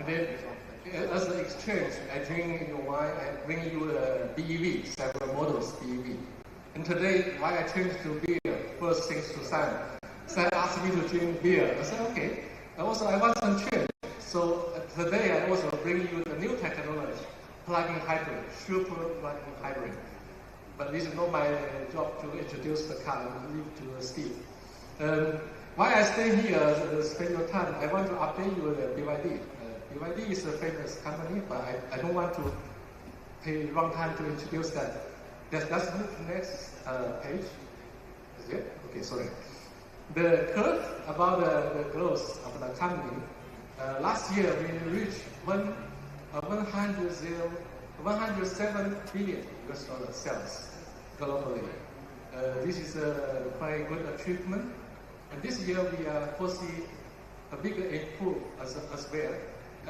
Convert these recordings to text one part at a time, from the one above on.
And then, as an exchange, I drink wine, I bring you a BEV, several models BEV. And today, why I changed to beer? First things to Sam. Sam asked me to drink beer. I said, okay. I want some change. So today, I also bring you the new technology, plug-in hybrid, super plug-in hybrid. But this is not my job to introduce the car. I leave to Steve. Why I stay here, spend your time, I want to update you the BYD. BYD is a famous company, but I don't want to take long time to introduce that. Let's move to the next page. Is it? Okay, sorry. The curve about the growth of the company. Last year we reached 107 billion US dollar sales globally. This is a quite good achievement. And this year we foresee a bigger improvement as well.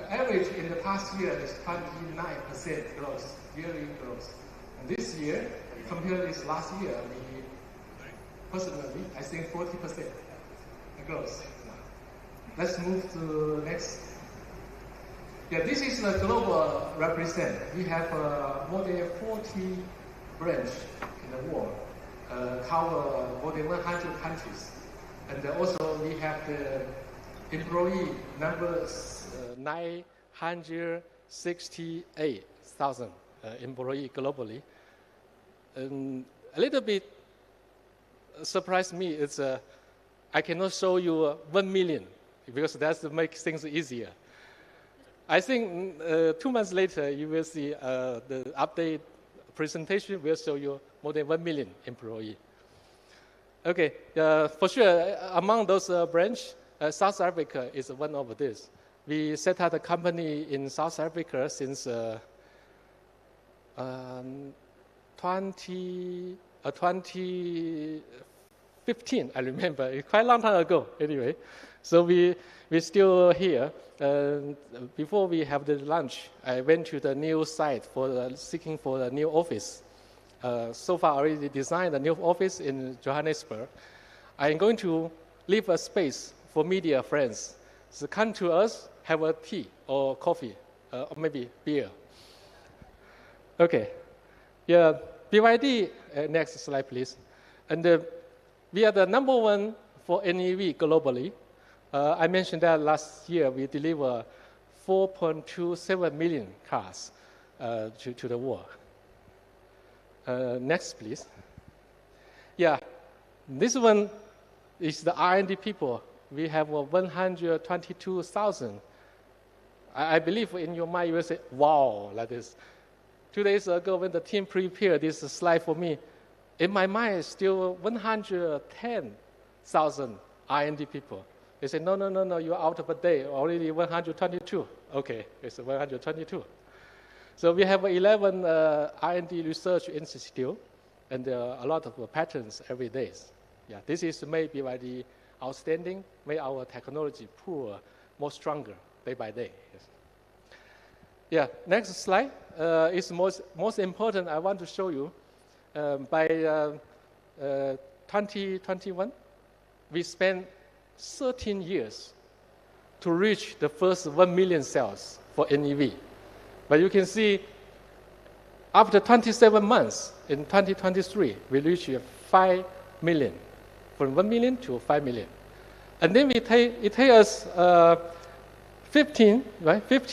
Average in the past year is 29% growth, yearly growth. And this year, compared with last year, personally, I think 40% growth. Let's move to next. Yeah, this is the global represent. We have more than 40 branches in the world, cover more than 100 countries. And also we have the employee numbers, 968,000 employees globally. A little bit surprised me is I cannot show you 1 million because that makes things easier. I think 2 months later you will see the update presentation will show you more than 1 million employees. Okay, for sure, among those branches, South Africa is one of this. We set up a company in South Africa since 2015, I remember. It's quite a long time ago, anyway. So we're still here. Before we have the lunch, I went to the new site seeking for the new office. So far already designed a new office in Johannesburg. I'm going to leave a space for media friends. So come to us, have a tea or coffee, or maybe beer. Okay, yeah, BYD, next slide please. And we are the #1 for NEV globally. I mentioned that last year we delivered 4.27 million cars to the world. Next, please. Yeah, this one is the R&D people. We have 122,000. I believe in your mind you will say, wow, like this. 2 days ago when the team prepared this slide for me, in my mind still 110,000 R&D people. They say, no, you're out of a day, already 122. Okay, it's 122. So we have 11 R&D research institute and a lot of patents every day. Yeah, this is made BYD outstanding, made our technology pool more stronger day by day. Yes. Yeah, next slide is most important. I want to show you by 2021, we spent 13 years to reach the first 1 million sales for NEV. But you can see after 27 months in 2023, we reached 5 million, from 1 million to 5 million. And then it takes us 15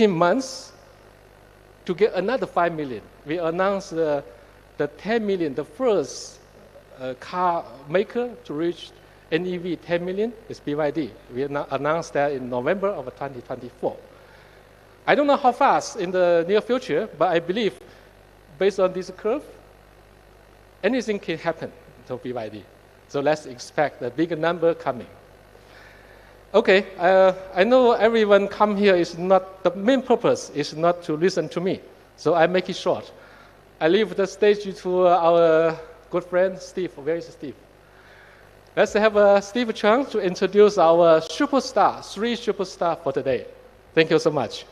months to get another 5 million. We announced the 10 million, the first car maker to reach NEV 10 million is BYD. We announced that in November of 2024. I don't know how fast in the near future, but I believe based on this curve, anything can happen to BYD. So let's expect a bigger number coming. Okay, I know everyone come here is not, the main purpose is not to listen to me. So I make it short. I leave the stage to our good friend, Steve. Where is Steve? Let's have Steve Chung to introduce our superstar, 3 superstars for today. Thank you so much.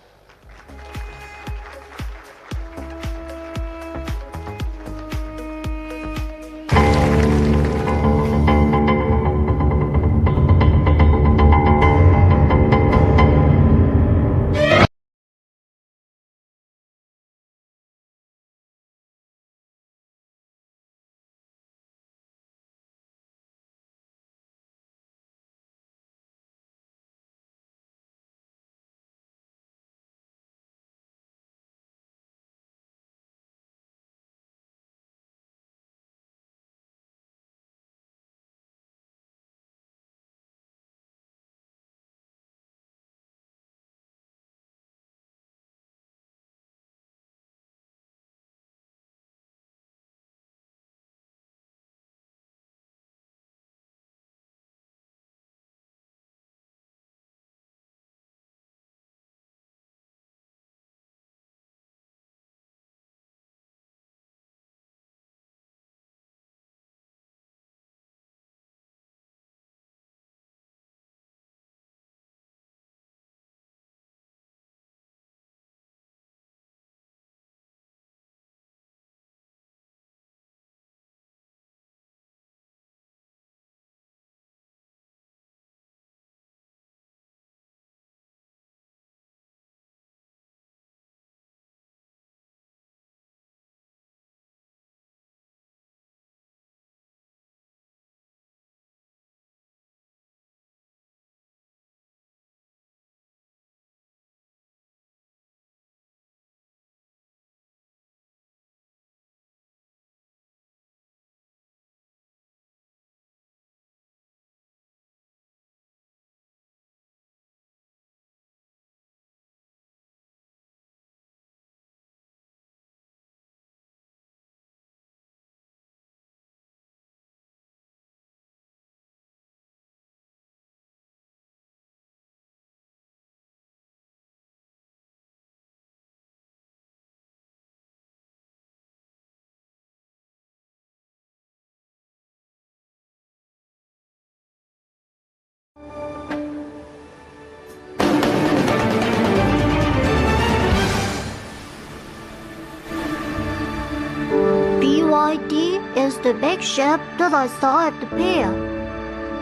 the big ship that I saw at the pier.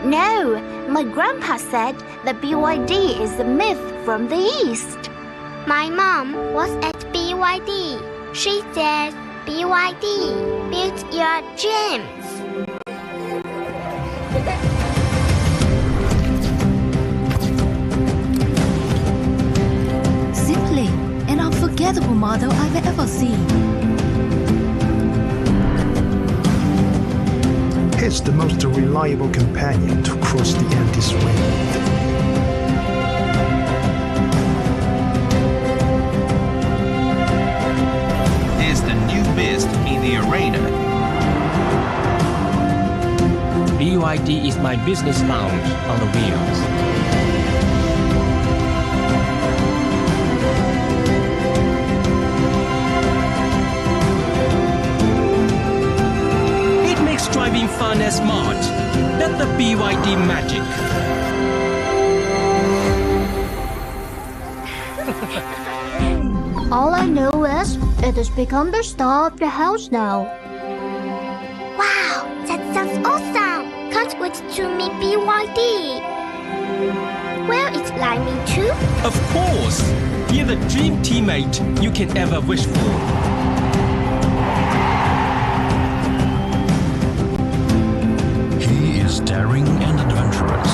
No, my grandpa said that BYD is a myth from the East. My mom was at BYD. She says BYD builds your dreams. Simply an unforgettable model I've ever seen. It's the most reliable companion to cross the Andes wind. Is the new beast in the arena. BYD is my business lounge on the wheels. It makes driving fun and smart. That's the BYD magic. All I know is it has become the star of the house now. Wow, that sounds awesome! Can't wait to meet BYD. Will it like me too? Of course, you're the dream teammate you can ever wish for. He is daring and adventurous.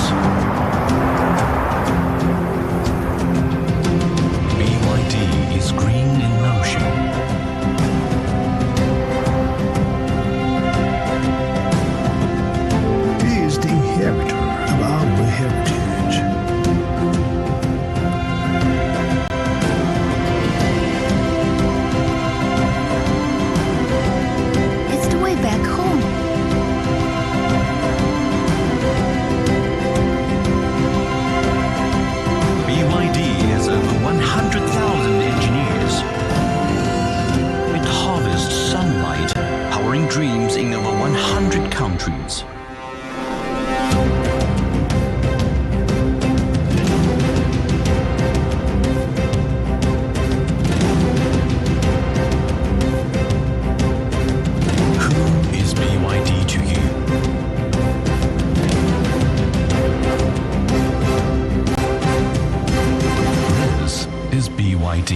BYD is green in motion. He is the inheritor of our heritage. It's the way back home. BYD has over 100,000 engineers. It harvests sunlight, powering dreams in over 100 countries. Who is BYD to you? This is BYD.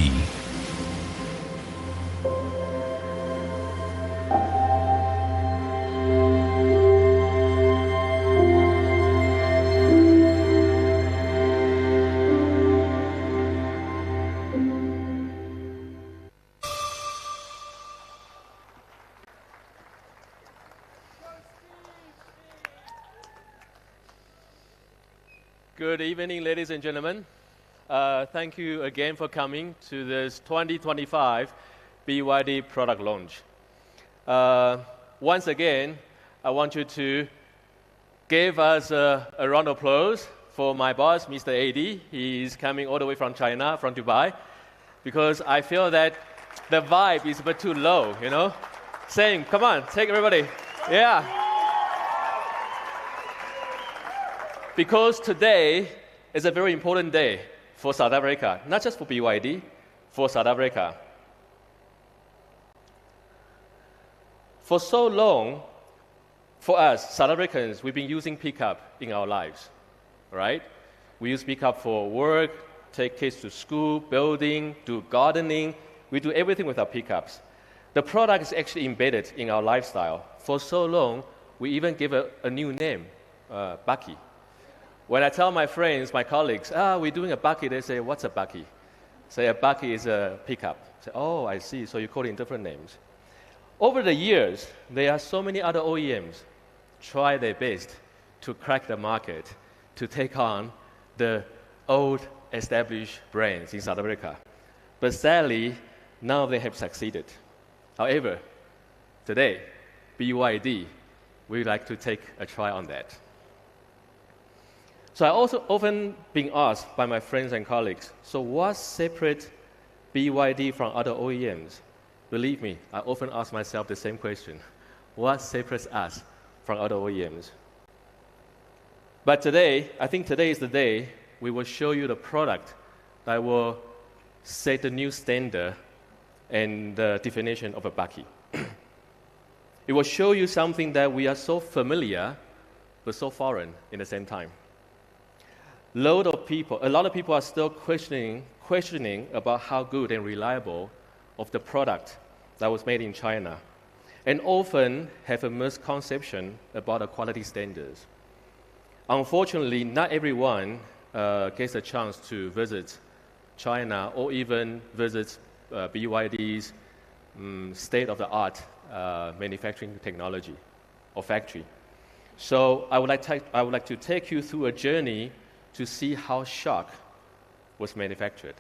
Good evening, ladies and gentlemen. Thank you again for coming to this 2025 BYD product launch. Once again, I want you to give us a round of applause for my boss, Mr. AD. He is coming all the way from China, from Dubai, because I feel that the vibe is a bit too low, you know? Saying, come on, take everybody. Yeah. Because today is a very important day for South Africa, not just for BYD, for South Africa. For so long, for us, South Africans, we've been using pickup in our lives, right? We use pickup for work, take kids to school, building, do gardening. We do everything with our pickups. The product is actually embedded in our lifestyle. For so long, we even give a new name, bakkie. When I tell my friends, my colleagues, we're doing a bakkie, they say, what's a bakkie? Say, a bakkie is a pickup. Say, oh, I see, so you call it in different names. Over the years, there are so many other OEMs try their best to crack the market, to take on the old established brands in South Africa. But sadly, none of them have succeeded. However, today, BYD, we'd like to take a try on that. So I also often been asked by my friends and colleagues, so what separates BYD from other OEMs? Believe me, I often ask myself the same question. What separates us from other OEMs? But today, I think today is the day we will show you the product that will set the new standard and the definition of a bakkie. It will show you something that we are so familiar, but so foreign in the same time. A lot of people are still questioning about how good and reliable of the product that was made in China, and often have a misconception about the quality standards. Unfortunately, not everyone gets a chance to visit China or even visit BYD's state-of-the-art manufacturing technology or factory. So I would like to take you through a journey to see how shock was manufactured.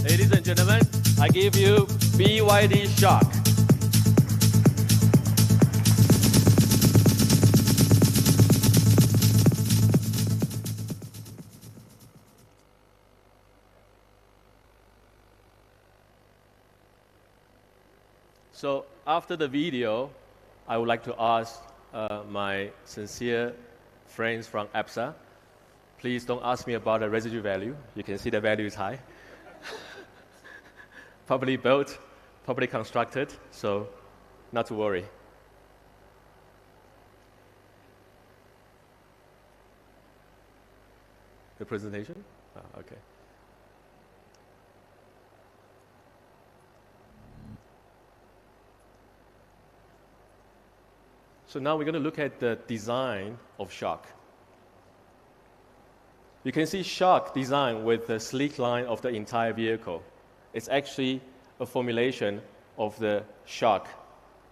Ladies and gentlemen, I give you BYD Shock. So after the video, I would like to ask my sincere friends from APSA, please don't ask me about the residual value. You can see the value is high. Properly built, properly constructed, so not to worry. The presentation? Oh, okay. So now we're going to look at the design of shock. You can see shock design with the sleek line of the entire vehicle. It's actually a formulation of the shock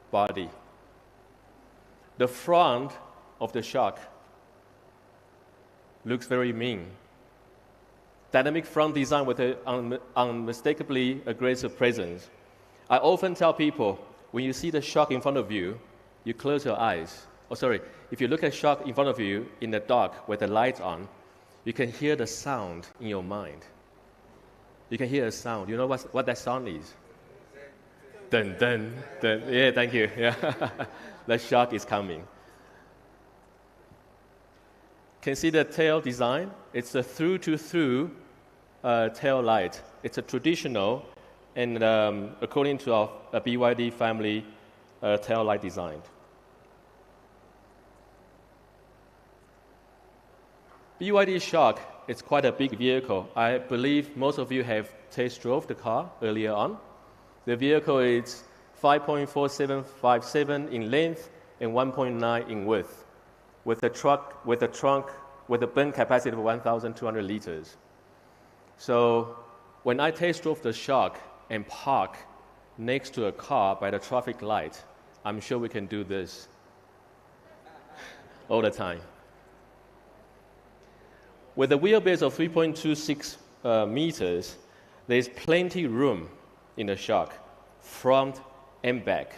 body. The front of the shock looks very mean. Dynamic front design with an unmistakably aggressive presence. I often tell people, when you see the shock in front of you, you close your eyes. Oh, sorry, if you look at shock in front of you in the dark with the lights on, you can hear the sound in your mind. You can hear a sound. You know what that sound is? Dun, dun, dun. Yeah, thank you. Yeah. The shock is coming. Can see the tail design? It's a through-to-through tail light. It's a traditional and according to our BYD family tail light design. BYD Shark, it's quite a big vehicle. I believe most of you have test drove the car earlier on. The vehicle is 5.4757 in length and 1.9 in width, with a bin capacity of 1,200 liters. So when I test drove the Shark and park next to a car by the traffic light, I'm sure we can do this all the time. With a wheelbase of 3.26 meters, there's plenty room in the Shark, front and back.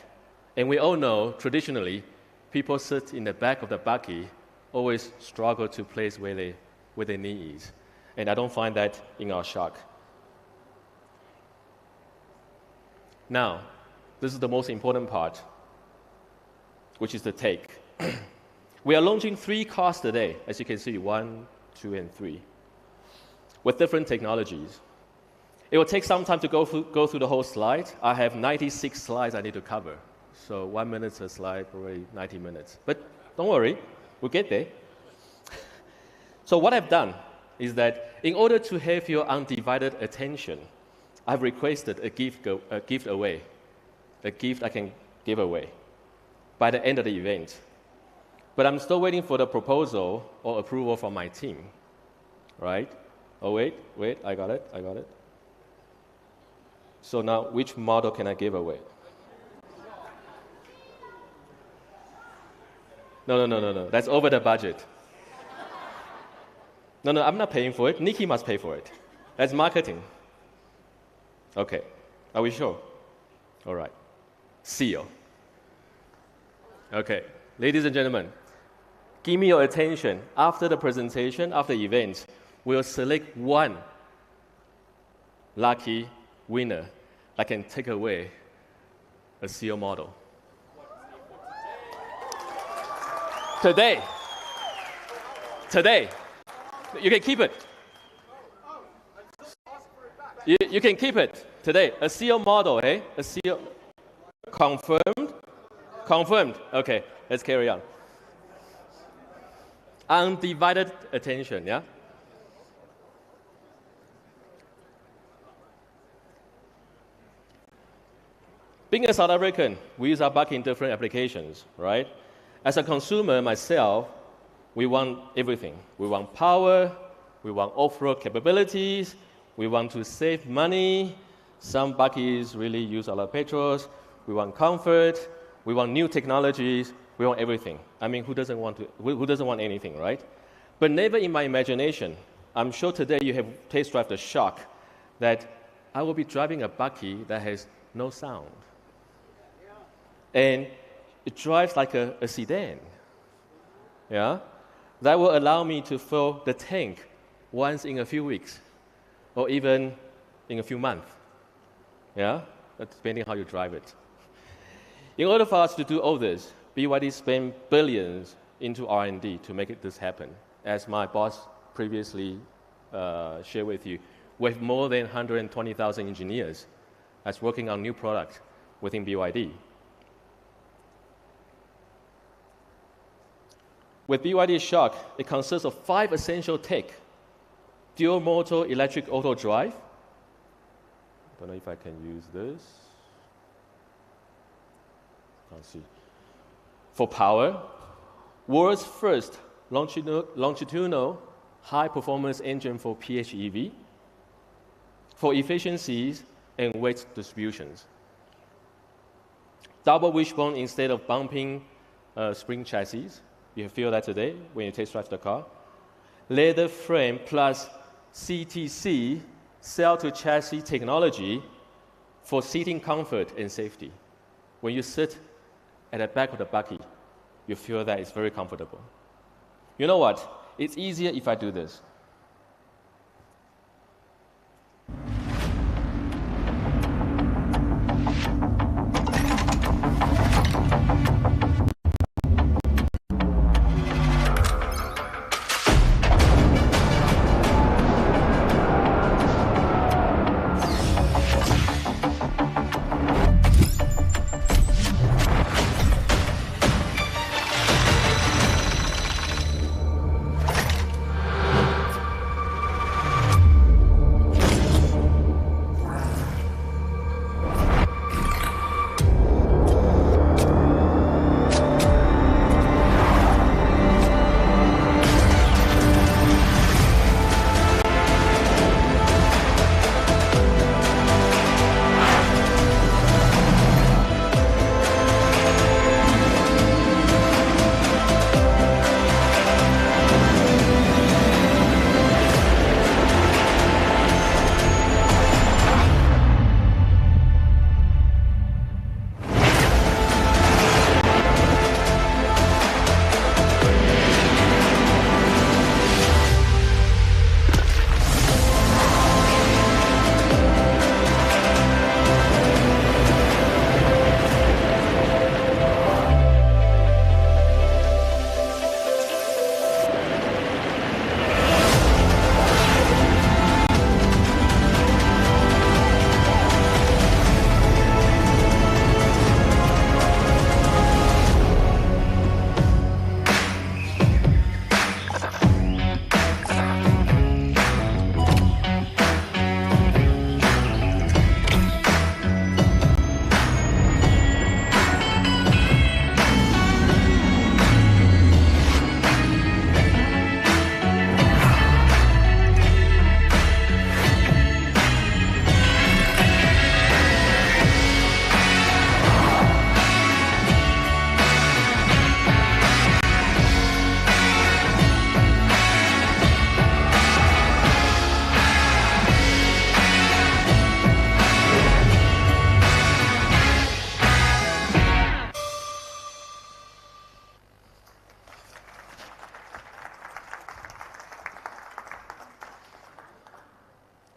And we all know, traditionally, people sit in the back of the buggy, always struggle to place where their knee is. And I don't find that in our Shark. Now, this is the most important part, which is the take. We are launching 3 cars today, as you can see, 1, 2, and 3, with different technologies. It will take some time to go through the whole slide. I have 96 slides I need to cover. So 1 minute a slide, already 90 minutes. But don't worry, we'll get there. So what I've done is that in order to have your undivided attention, I've requested a gift I can give away by the end of the event. But I'm still waiting for the proposal or approval from my team, right? Oh, wait, I got it. So now, which model can I give away? No, that's over the budget. No, I'm not paying for it. Nikki must pay for it. That's marketing. Okay, are we sure? All right, seal. Okay, ladies and gentlemen, give me your attention. After the presentation, after the event, we'll select one lucky winner that can take away a seal model. Today, you can keep it. You can keep it today. A seal model, eh? A seal. Confirmed. Okay, let's carry on. Undivided attention, yeah? Being a South African, we use our buggy in different applications, right? As a consumer myself, we want everything. We want power, we want off-road capabilities, we want to save money. Some buggies really use a lot of petrols. We want comfort, we want new technologies, we want everything. I mean, who doesn't want anything, right? But never in my imagination, I'm sure today you have test drive the Shark, that I will be driving a buggy that has no sound. And it drives like a sedan, yeah? That will allow me to fill the tank once in a few weeks, or even in a few months, yeah? Depending how you drive it. In order for us to do all this, BYD spent billions into R&D to make this happen. As my boss previously shared with you, with more than 120,000 engineers that's working on new products within BYD. With BYD Shark, it consists of 5 essential tech: dual motor electric auto drive. I don't know if I can use this. Can't see. For power, world's first longitudinal high-performance engine for PHEV. For efficiencies and weight distributions. Double wishbone instead of bumping spring chassis. You feel that today when you test drive the car. Leather frame plus CTC, cell-to-chassis technology, for seating comfort and safety. When you sit at the back of the buggy, you feel that it's very comfortable. You know what? It's easier if I do this.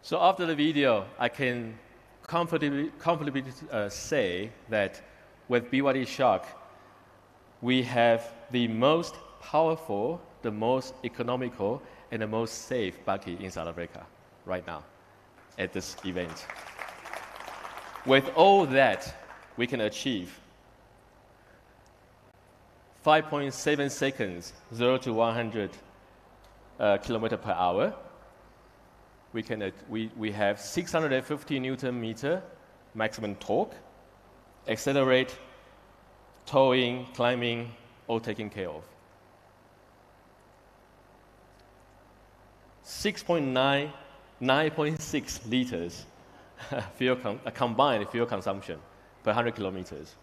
So after the video, I can comfortably say that with BYD Shark, we have the most powerful, the most economical, and the most safe buggy in South Africa right now at this event. With all that, we can achieve 5.7 seconds, 0 to 100 kilometer per hour. We have 650 Newton meter maximum torque, accelerate, towing, climbing, all taken care of. 9.6 liters combined fuel consumption per 100 kilometers.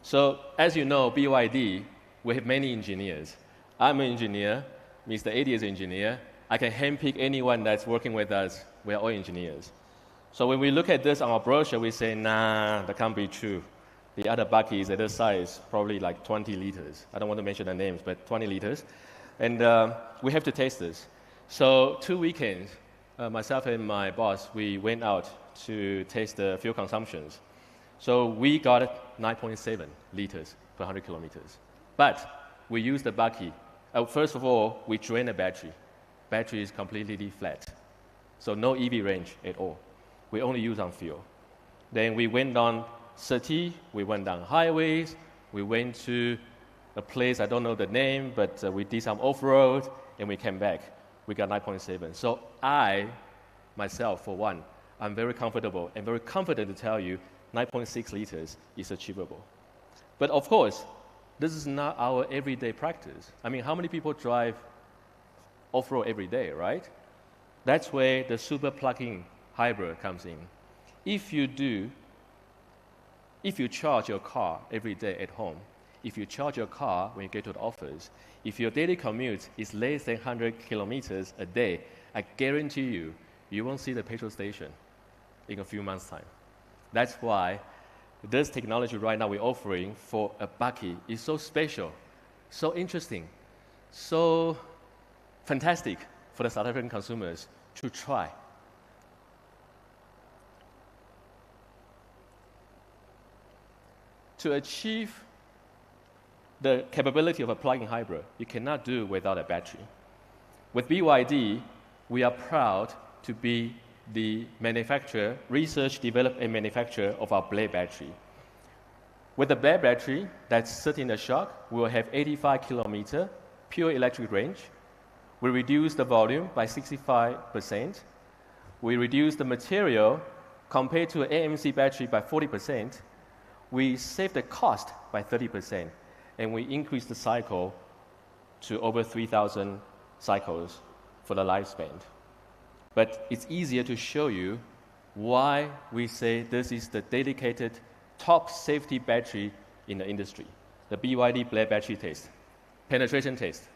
So as you know, BYD, we have many engineers. I'm an engineer, Mr. Eddie is an engineer. I can handpick anyone that's working with us. We are all engineers. So when we look at this on our brochure, we say, nah, that can't be true. The other buggies at this size, probably like 20 liters. I don't want to mention the names, but 20 liters. And we have to test this. So 2 weekends, myself and my boss, we went out to test the fuel consumptions. So we got 9.7 liters per 100 kilometers. But we used the buggy. First of all, we drain the battery. Battery is completely flat. So no EV range at all. We only use on fuel. Then we went on city, we went down highways, we went to a place, I don't know the name, but we did some off-road, and we came back. We got 9.7. So I, myself, for one, I'm very comfortable and very confident to tell you 9.6 liters is achievable. But of course, this is not our everyday practice. I mean, how many people drive off-road every day, right? That's where the super plug-in hybrid comes in. If you charge your car every day at home, if you charge your car when you get to the office, if your daily commute is less than 100 kilometers a day, I guarantee you, you won't see the petrol station in a few months' time. That's why this technology right now we're offering for a buggy is so special, so interesting, so fantastic for the South African consumers to try. To achieve the capability of a plug-in hybrid, you cannot do without a battery. With BYD, we are proud to be the manufacturer, research, develop, and manufacturer of our blade battery. With the blade battery that's sitting in the Shark, we will have 85 kilometer pure electric range. We reduce the volume by 65%. We reduce the material compared to an AMC battery by 40%. We save the cost by 30%, and we increase the cycle to over 3,000 cycles for the lifespan. But it's easier to show you why we say this is the dedicated top safety battery in the industry, the BYD blade battery test, penetration test.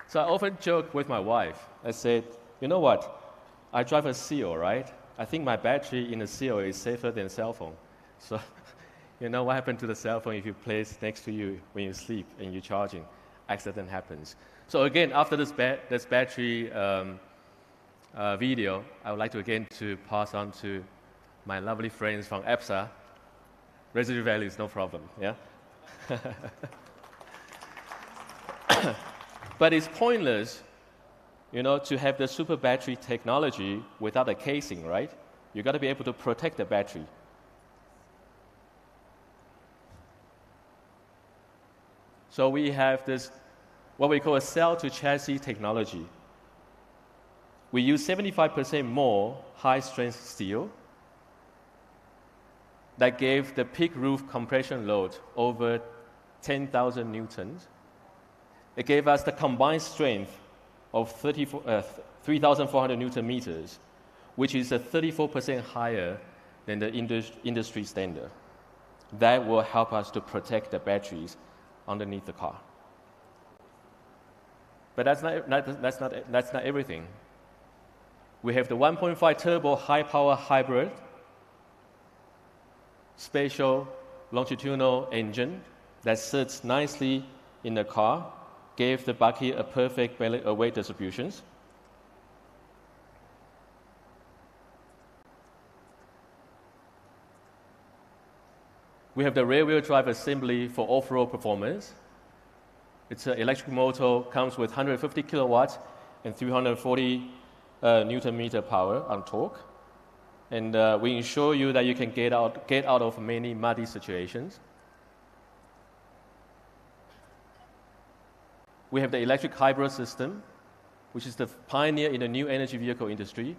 So I often joke with my wife. I said, you know what? I drive a Seal, right? I think my battery in a Seal is safer than a cell phone. So, you know what happened to the cell phone if you place next to you when you sleep and you're charging? Accident happens. So again, after this battery video, I would like to again to pass on to my lovely friends from EPSA. Residual value is no problem, yeah? But it's pointless, to have the super battery technology without a casing, right? You got to be able to protect the battery. So we have this, what we call a cell-to-chassis technology. We use 75% more high-strength steel that gave the peak roof compression load over 10,000 newtons. It gave us the combined strength of 3,400 newton meters, which is 34% higher than the industry standard. That will help us to protect the batteries underneath the car. But that's not everything. We have the 1.5 turbo high power hybrid spatial longitudinal engine that sits nicely in the car, gave the bakkie a perfect weight distributions. We have the rear-wheel drive assembly for off-road performance. It's an electric motor, comes with 150 kilowatts and 340 Newton meter power on torque. And we ensure you that you can get out of many muddy situations. We have the electric hybrid system, which is the pioneer in the new energy vehicle industry,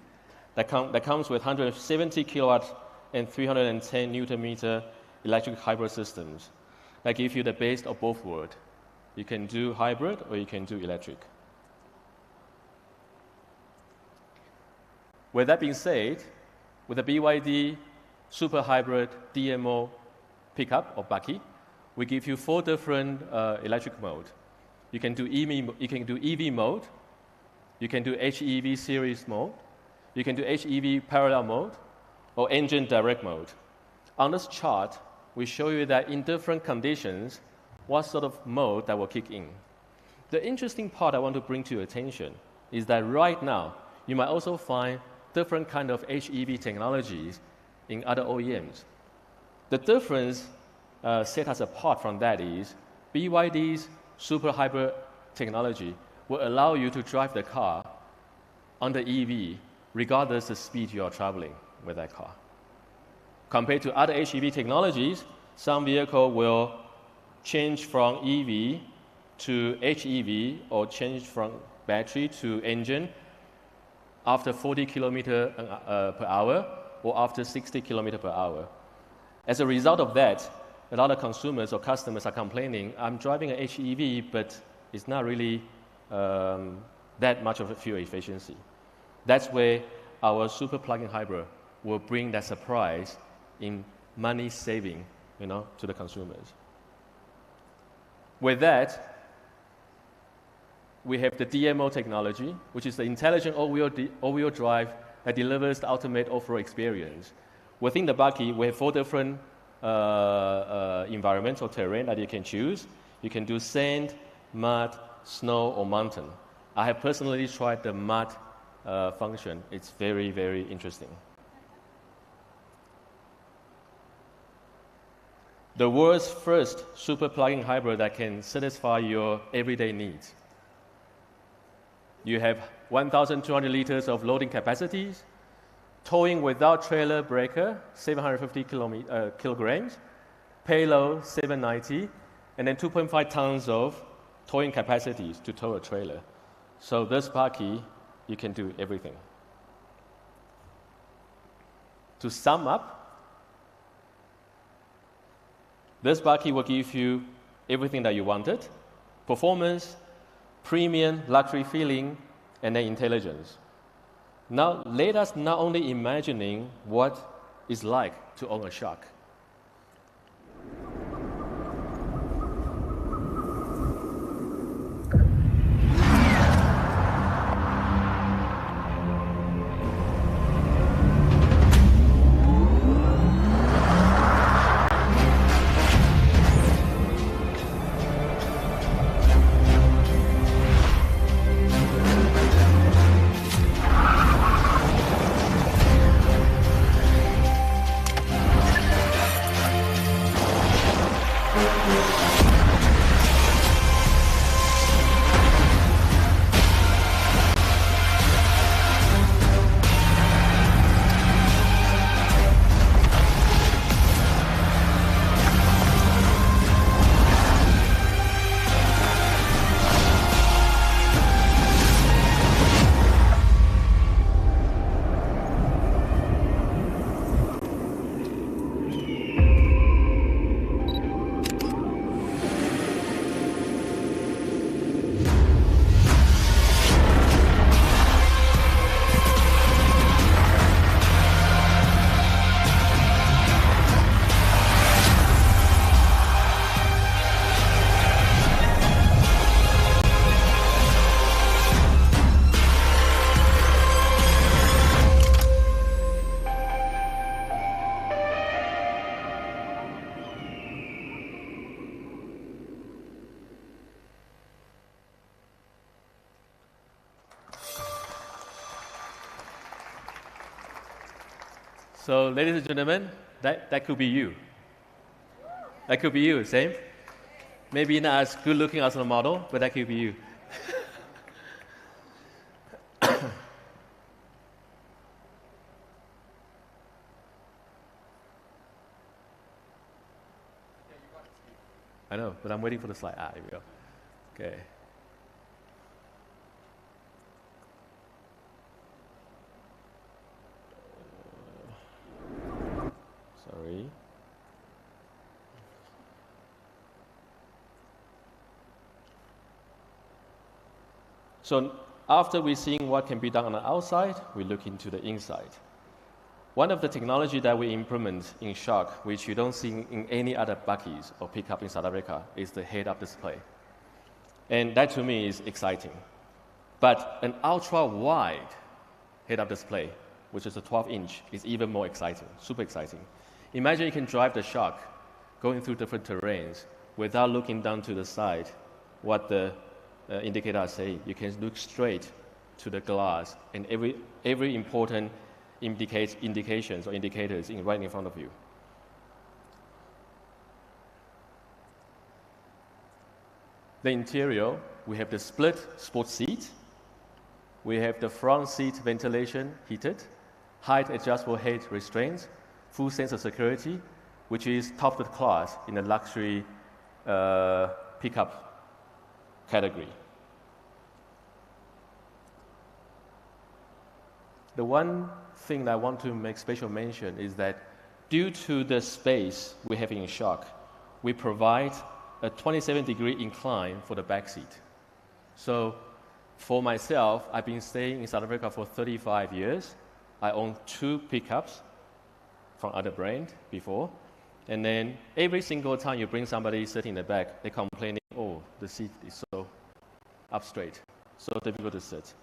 that comes with 170 kilowatts and 310 Newton meter electric hybrid systems that give you the best of both worlds. You can do hybrid or you can do electric. With that being said, with the BYD Super Hybrid DMO pickup or bakkie, we give you 4 different electric modes. You can do EV mode, you can do HEV series mode, you can do HEV parallel mode, or engine direct mode. On this chart, we show you that in different conditions, what sort of mode that will kick in. The interesting part I want to bring to your attention is that right now, you might also find different kind of HEV technologies in other OEMs. The difference set us apart from that is BYD's super hybrid technology will allow you to drive the car on the EV regardless the speed you are traveling with that car. Compared to other HEV technologies, some vehicle will change from EV to HEV or change from battery to engine after 40 kilometers per hour or after 60 kilometers per hour. As a result of that, a lot of consumers or customers are complaining, I'm driving an HEV, but it's not really that much of a fuel efficiency. That's where our super plug-in hybrid will bring that surprise in money saving, to the consumers. With that, we have the DMO technology, which is the intelligent all-wheel drive that delivers the ultimate off-road experience. Within the bakkie, we have 4 different environmental terrain that you can choose. You can do sand, mud, snow, or mountain. I have personally tried the mud function. It's very, very interesting. The world's first super plug-in hybrid that can satisfy your everyday needs. You have 1,200 liters of loading capacities, towing without trailer breaker, 750 kilograms, payload 790, and then 2.5 tons of towing capacities to tow a trailer. So this bakkie, you can do everything. To sum up, this bakkie will give you everything that you wanted: performance, premium, luxury feeling, and then intelligence. Now, let us not only imagining what it's like to own a shark. So, ladies and gentlemen, that could be you. That could be you, same. Maybe not as good looking as the model, but that could be you. I know, but I'm waiting for the slide. Here we go. Okay. Sorry. So after we've seen what can be done on the outside, we look into the inside. One of the technology that we implement in shock, which you don't see in any other buggies or pickup in South Africa, is the head-up display. And that to me is exciting. But an ultra-wide head-up display, which is a 12-inch, is even more exciting, super exciting. Imagine you can drive the shock going through different terrains without looking down to the side, what the indicators say. You can look straight to the glass, and every important indications or indicators right in front of you. The interior, we have the split sports seat. We have the front seat ventilation heated, height adjustable head restraints, full sense of security, which is top of the class in the luxury pickup category. The one thing that I want to make special mention is that due to the space we have in shock, we provide a 27-degree incline for the back seat. So for myself, I've been staying in South Africa for 35 years. I own 2 pickups from other brand before. And then every single time you bring somebody sitting in the back, they're complaining, oh, the seat is so up straight, so difficult to sit.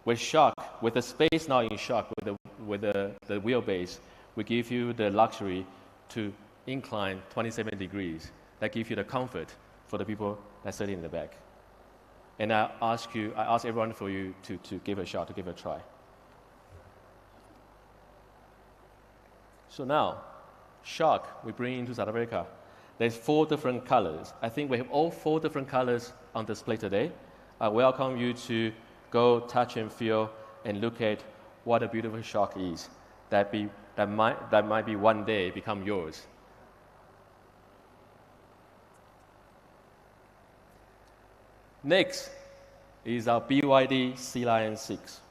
With shock, with the space now in shock, with the wheelbase, we give you the luxury to incline 27 degrees. That gives you the comfort for the people that sit in the back. And I ask everyone for you to give a shot, to give a try. So now, shock we bring into South Africa. There's 4 different colors. I think we have all 4 different colors on display today. I welcome you to go touch and feel and look at what a beautiful shock is that might be one day become yours. Next is our BYD Sealion 6.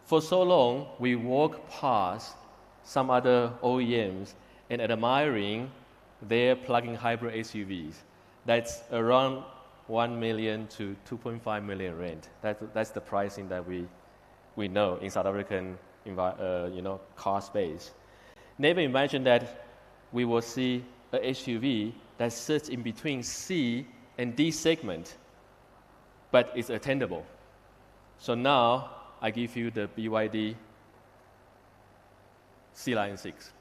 For so long, we walk past some other OEMs and admiring their plug-in hybrid SUVs. That's around 1 million to 2.5 million rand. That's the pricing that we know in South African car space. Never imagine that we will see a SUV that sits in between C and D segment, but it's attainable. So now I give you the BYD Sealion 6.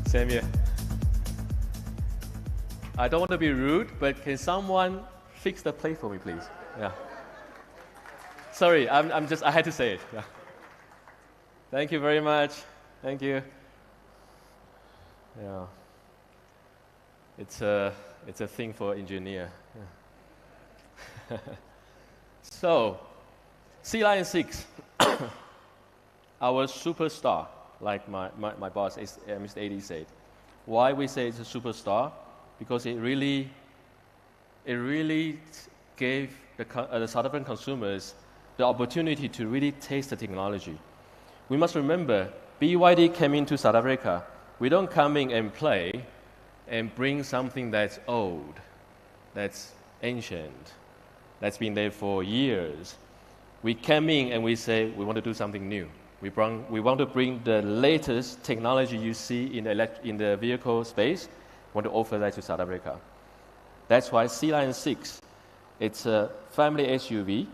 Same here. I don't want to be rude, but can someone fix the plate for me, please? Yeah. Sorry, I had to say it. Yeah. Thank you very much. Thank you. Yeah. It's a thing for engineer. Yeah. So, Sealion 6, our superstar, like my boss, Mr. AD said. Why we say it's a superstar? Because it really gave the South African consumers the opportunity to really taste the technology. We must remember, BYD came into South Africa. We don't come in and play and bring something that's old, that's ancient, that's been there for years. We came in and we say we want to do something new. We want to bring the latest technology you see in the vehicle space. We want to offer that to South Africa. That's why Sealion 6, it's a family SUV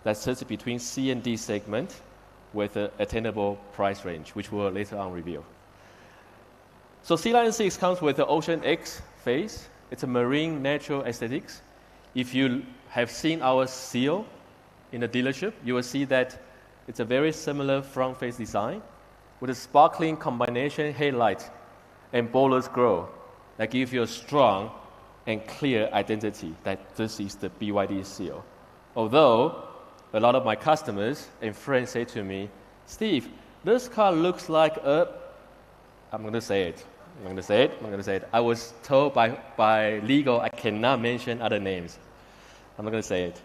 that sits between C and D segment with an attainable price range, which we'll later on reveal. So Sealion 6 comes with the Ocean X face. It's a marine natural aesthetics. If you have seen our Seal in the dealership, you will see that it's a very similar front face design with a sparkling combination headlight and bolus grille that give you a strong and clear identity that this is the BYD Seal. Although a lot of my customers and friends say to me, Steve, this car looks like a... I'm going to say it. I was told by legal I cannot mention other names. I'm not going to say it.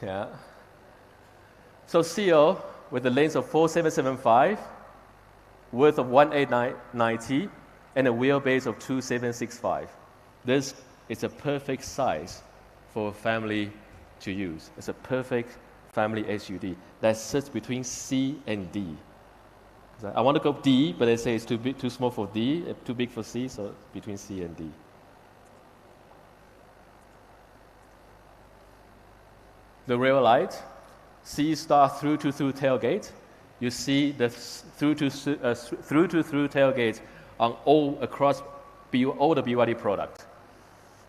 Yeah. So Seal, with a length of 4775, width of 1890, and a wheelbase of 2765. This is a perfect size for a family to use. It's a perfect family SUV that sits between C and D. I want to go D, but they say it's too small for D, too big for C, so between C and D. The rear light, C star through to through tailgate. You see the through to through tailgate on all across all the BYD products.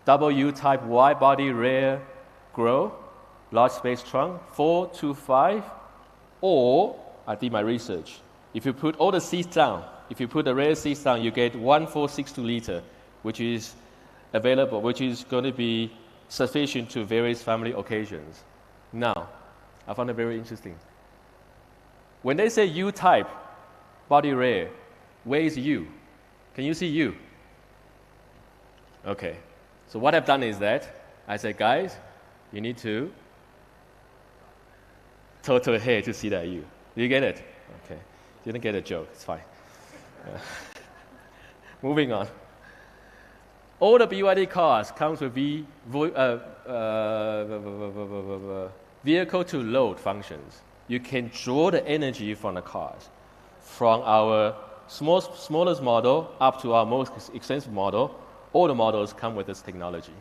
W type wide body rear grille, large space trunk, 425, or I did my research. If you put all the seats down, if you put the rear seats down, you get 1462 liter, which is available, which is going to be sufficient to various family occasions. Now, I found it very interesting. When they say U-type body rear, where is U? Can you see U? Okay. So what I've done is that I said, guys, you need to tilt your head to see that U. Do you get it? Okay. Didn't get a joke. It's fine. Moving on. All the BYD cars comes with vehicle to load functions. You can draw the energy from the cars, from our smallest model up to our most expensive model. All the models come with this technology.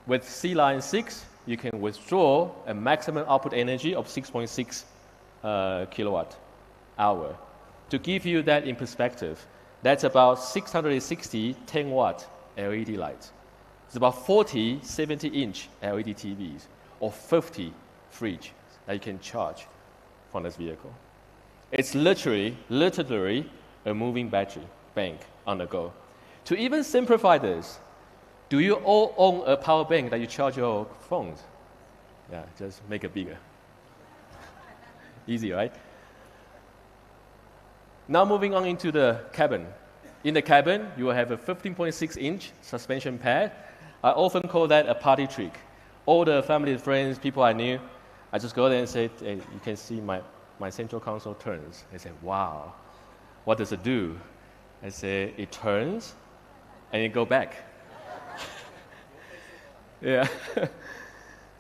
With Sealion 6, you can withdraw a maximum output energy of 6.6 kilowatt hour. To give you that in perspective, that's about 660 10-watt LED lights. It's about 40 70-inch LED TVs or 50 fridge that you can charge from this vehicle. It's literally a moving battery bank on the go. To even simplify this, do you all own a power bank that you charge your phones? Yeah, just make it bigger. Easy, right? Now moving on into the cabin. In the cabin, you will have a 15.6-inch suspension pad. I often call that a party trick. All the family and friends, people I knew, I just go there and say, hey, you can see my central console turns. They say, wow, what does it do? I say, it turns and it go back. Yeah.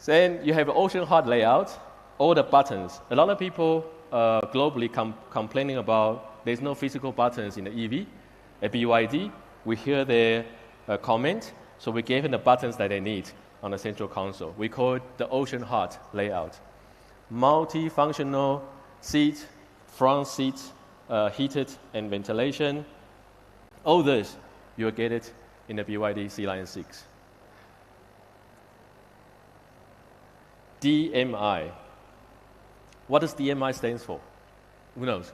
Then you have an ocean heart layout, all the buttons. A lot of people globally complaining about there's no physical buttons in the EV. At BYD, we hear their comment, so we gave them the buttons that they need on the central console. We call it the ocean heart layout. Multi-functional seat, front seat, heated and ventilation, All this, you'll get it in the BYD Sealion 6. DMI. What does DMI stand for? Who knows?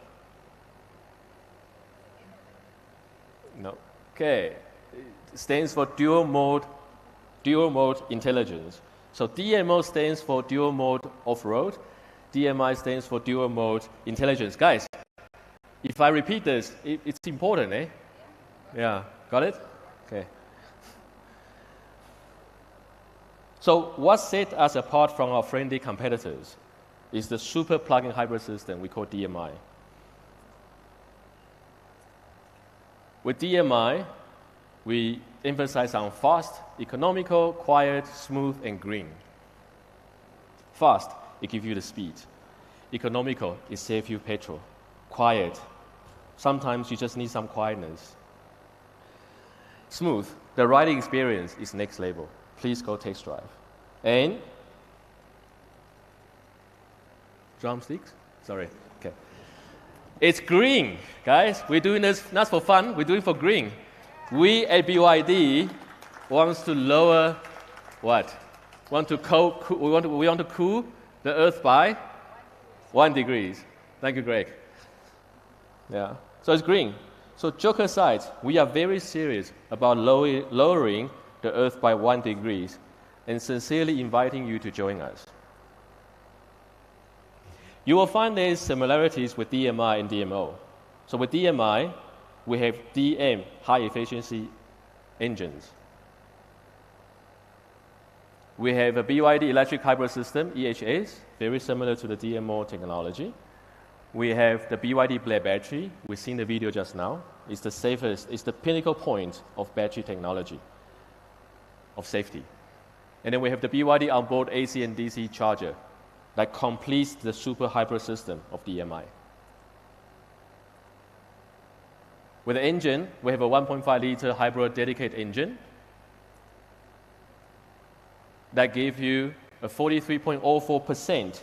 No. Okay. It stands for dual mode intelligence. So DMO stands for dual mode off-road. DMI stands for dual mode intelligence. Guys, if I repeat this, it's important, eh? Yeah, got it? Okay. So what sets us apart from our friendly competitors is the super plug-in hybrid system we call DMI. With DMI, we emphasize on fast, economical, quiet, smooth, and green. Fast, it gives you the speed. Economical, it saves you petrol. Quiet, sometimes you just need some quietness. Smooth, the riding experience is next level. Please go test drive. And drumsticks? Sorry, okay. It's green, guys. We're doing this not for fun, we're doing it for green. We at BYD wants to lower what? We want to cool the Earth by 1 degree. Thank you, Greg. Yeah, so it's green. So joke aside, we are very serious about lowering the Earth by 1 degree and sincerely inviting you to join us. You will find there's similarities with DMI and DMO. So with DMI, we have DM, high efficiency engines. We have a BYD electric hybrid system, EHS, very similar to the DMO technology. We have the BYD Black battery. We've seen the video just now. It's the safest, it's the pinnacle point of battery technology, of safety. And then we have the BYD onboard AC and DC charger that completes the super hybrid system of DMI. With the engine, we have a 1.5 liter hybrid dedicated engine that gives you a 43.04%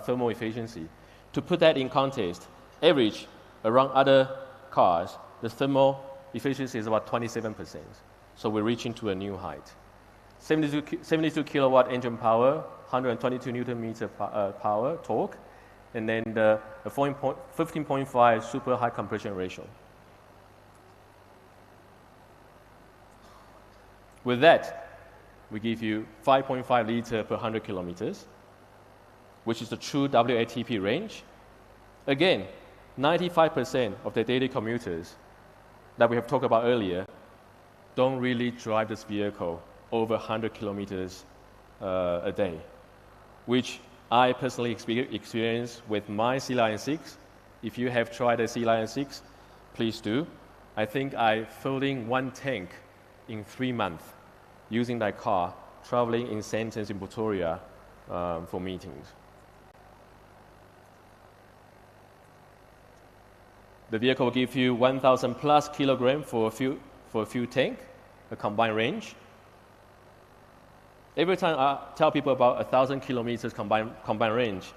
thermal efficiency. To put that in context, average around other cars, the thermal efficiency is about 27%. So we're reaching to a new height. 72 kilowatt engine power, 122 Newton meter power, torque, and then the 15.5 super high compression ratio. With that, we give you 5.5 liter per 100 kilometers, which is the true WLTP range. Again, 95% of the daily commuters that we have talked about earlier don't really drive this vehicle over 100 kilometers a day, which I personally experienced with my Sealion 6. If you have tried a Sealion 6, please do. I think I filled in 1 tank in 3 months using that car, traveling in Sentence in Pretoria for meetings. The vehicle will give you 1,000 plus kilograms for a fuel tank, a combined range. Every time I tell people about 1,000 kilometers combined range,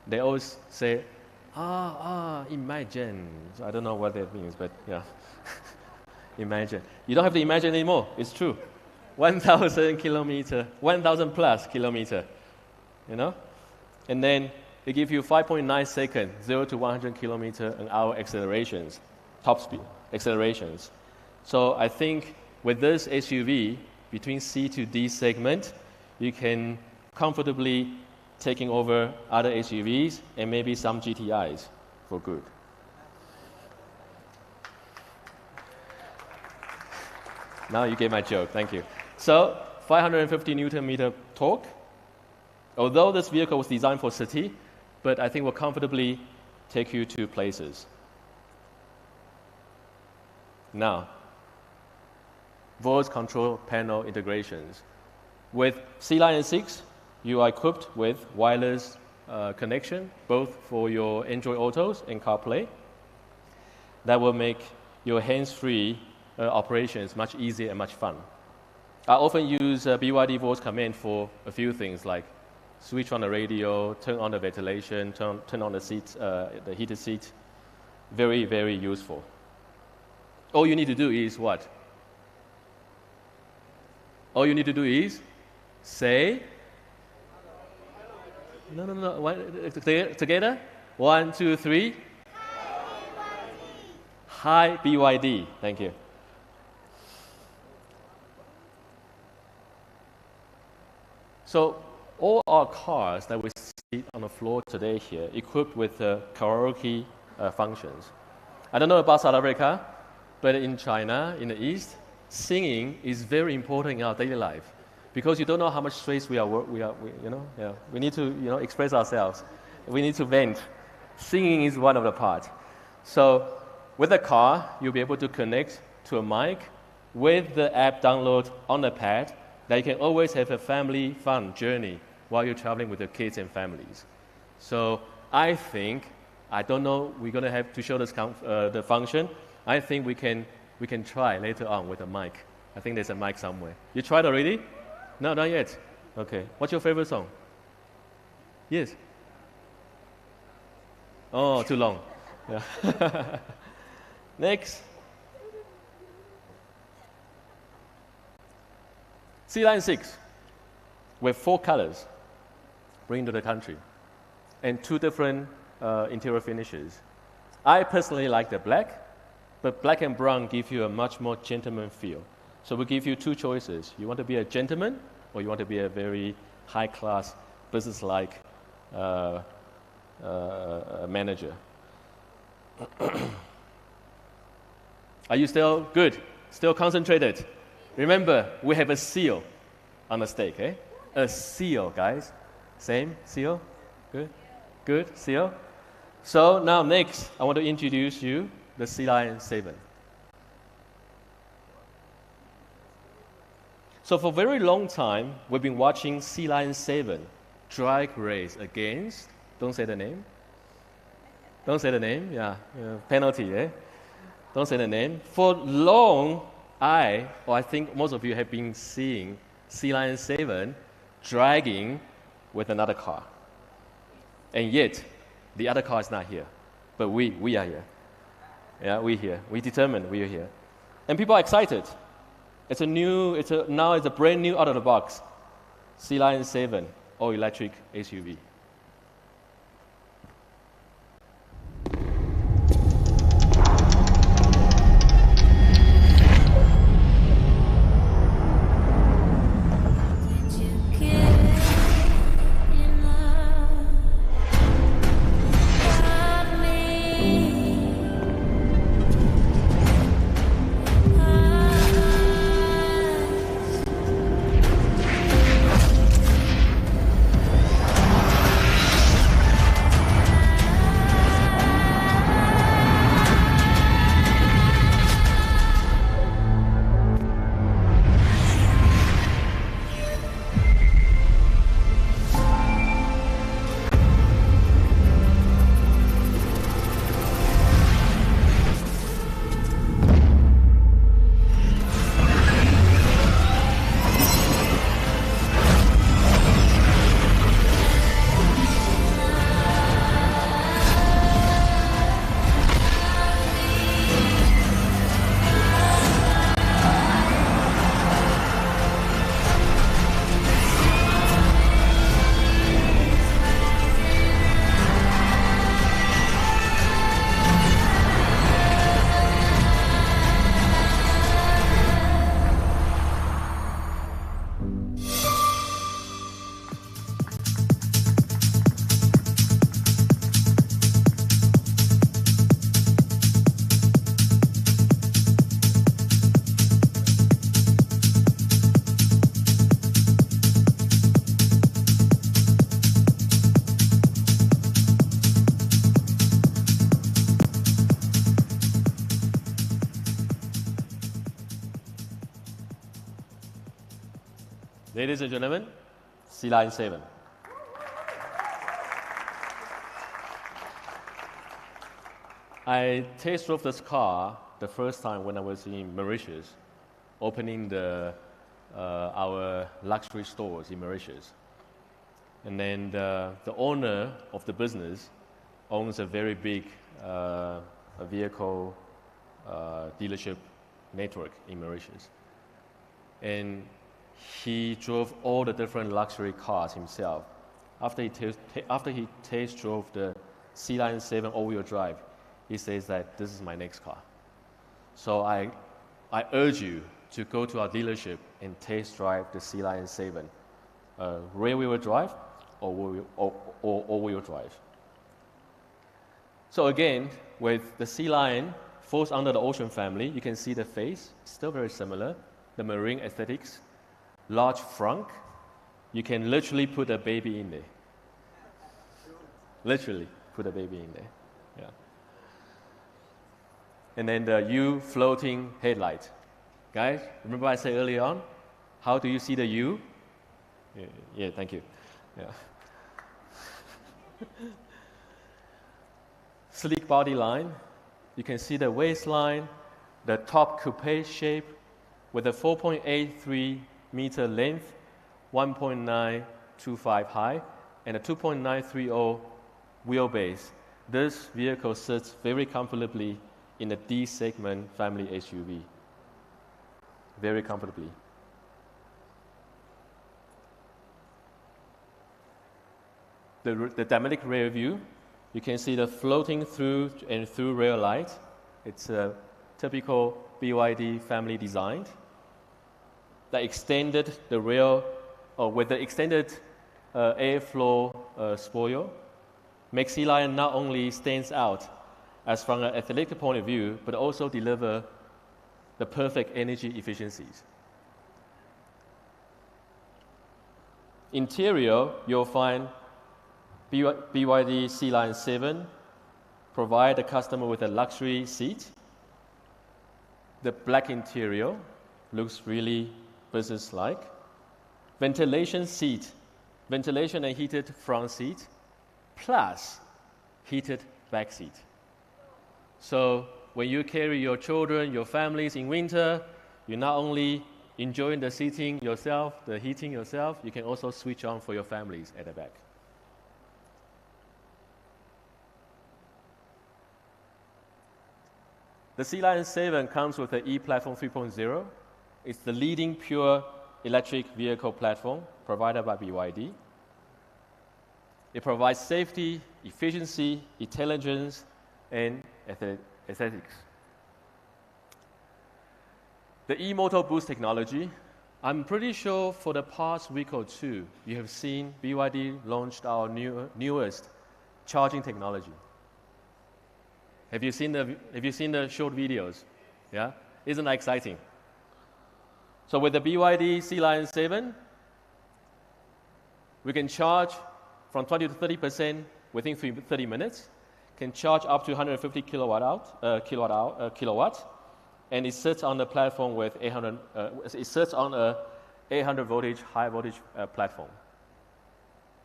they always say, imagine. So I don't know what that means, but yeah, imagine. You don't have to imagine anymore, it's true. 1,000 kilometer, 1,000 plus kilometer, you know? And then they give you 5.9 seconds, 0 to 100 kilometer an hour accelerations, top speed accelerations. So I think with this SUV, between C to D segment, you can comfortably taking over other SUVs and maybe some GTIs for good. Now you get my joke, thank you. So 550 Newton meter torque. Although this vehicle was designed for city, but I think will comfortably take you to places. Now, voice control panel integrations. With Sealion 6, you are equipped with wireless connection, both for your Android Autos and CarPlay. That will make your hands-free operations much easier and much fun. I often use BYD voice command for a few things like switch on the radio, turn on the ventilation, turn on the seat, the heated seat. Very, very useful. all you need to do is what? All you need to do is say, no. Together. 1, 2, 3. Hi, BYD. Thank you. So all our cars that we see on the floor today here, equipped with karaoke functions. I don't know about South Africa, but in China, in the East, singing is very important in our daily life because you don't know how much stress we need to express ourselves. We need to vent. Singing is one of the parts. So with a car, you'll be able to connect to a mic with the app download on the pad that you can always have a family fun journey while you're traveling with your kids and families. So I think, I don't know, we're going to have to show this the function. I think we can try later on with a mic. I think there's a mic somewhere. You tried already? No, not yet. Okay. What's your favorite song? Yes. Oh, too long. Yeah. Next. Sealion 6 with 4 colors bring to the country and 2 different interior finishes. I personally like the black, but black and brown give you a much more gentleman feel. So we give you 2 choices. You want to be a gentleman or you want to be a very high-class, business-like manager. Are you still good? Still concentrated? Remember, we have a seal on the steak, eh? A seal, guys. Same, seal? Good? Good, seal? So now next, I want to introduce you the Sealion 7. So for a very long time, we've been watching Sealion 7 drag race against, don't say the name. Don't say the name, yeah, penalty, eh? Don't say the name. For long, I think most of you have been seeing Sealion 7 dragging with another car. And yet, the other car is not here. But we are here. Yeah, we're here. We determined we are here. And people are excited. Now it's a brand new out of the box Sealion 7 all-electric SUV. Ladies and gentlemen, Sealion 7. I test drove this car the first time when I was in Mauritius, opening our luxury stores in Mauritius. And then the owner of the business owns a very big vehicle dealership network in Mauritius. And he drove all the different luxury cars himself. After he test drove the Sealion 7 all-wheel drive, he says that this is my next car. So I urge you to go to our dealership and test drive the Sealion 7, rear-wheel drive or all-wheel drive. So again, with the Sealion, falls under the Ocean family, you can see the face, still very similar, the marine aesthetics, large frunk. You can literally put a baby in there. Literally put a baby in there, yeah. And then the U floating headlight. Guys, remember I said earlier on, how do you see the U? Yeah, thank you. Yeah. Sleek body line. You can see the waistline, the top coupe shape with a 4.83 meter length, 1.925 high, and a 2.930 wheelbase. This vehicle sits very comfortably in the D segment family SUV. Very comfortably. The dynamic rear view, you can see the floating through and through rear light. It's a typical BYD family design. That extended the rear, with the extended airflow spoiler, makes Sealion not only stands out as from an athletic point of view, but also deliver the perfect energy efficiencies. Interior, you'll find BYD Sealion 7 provide the customer with a luxury seat. The black interior looks really business-like. Ventilation seat, ventilation and heated front seat, plus heated back seat. So when you carry your children, your families in winter, you're not only enjoying the seating yourself, the heating yourself, you can also switch on for your families at the back. The Sealion 7 comes with the E-Platform 3.0. It's the leading pure electric vehicle platform provided by BYD. It provides safety, efficiency, intelligence, and aesthetics. The e-motor boost technology, I'm pretty sure for the past week or two, you have seen BYD launched our newest charging technology. Have you seen the short videos? Yeah? Isn't that exciting? So with the BYD Sealion 7, we can charge from 20 to 30% within 30 minutes, can charge up to 150 kilowatt, and it sits on the platform with 800. It sits on a 800 voltage, high voltage platform.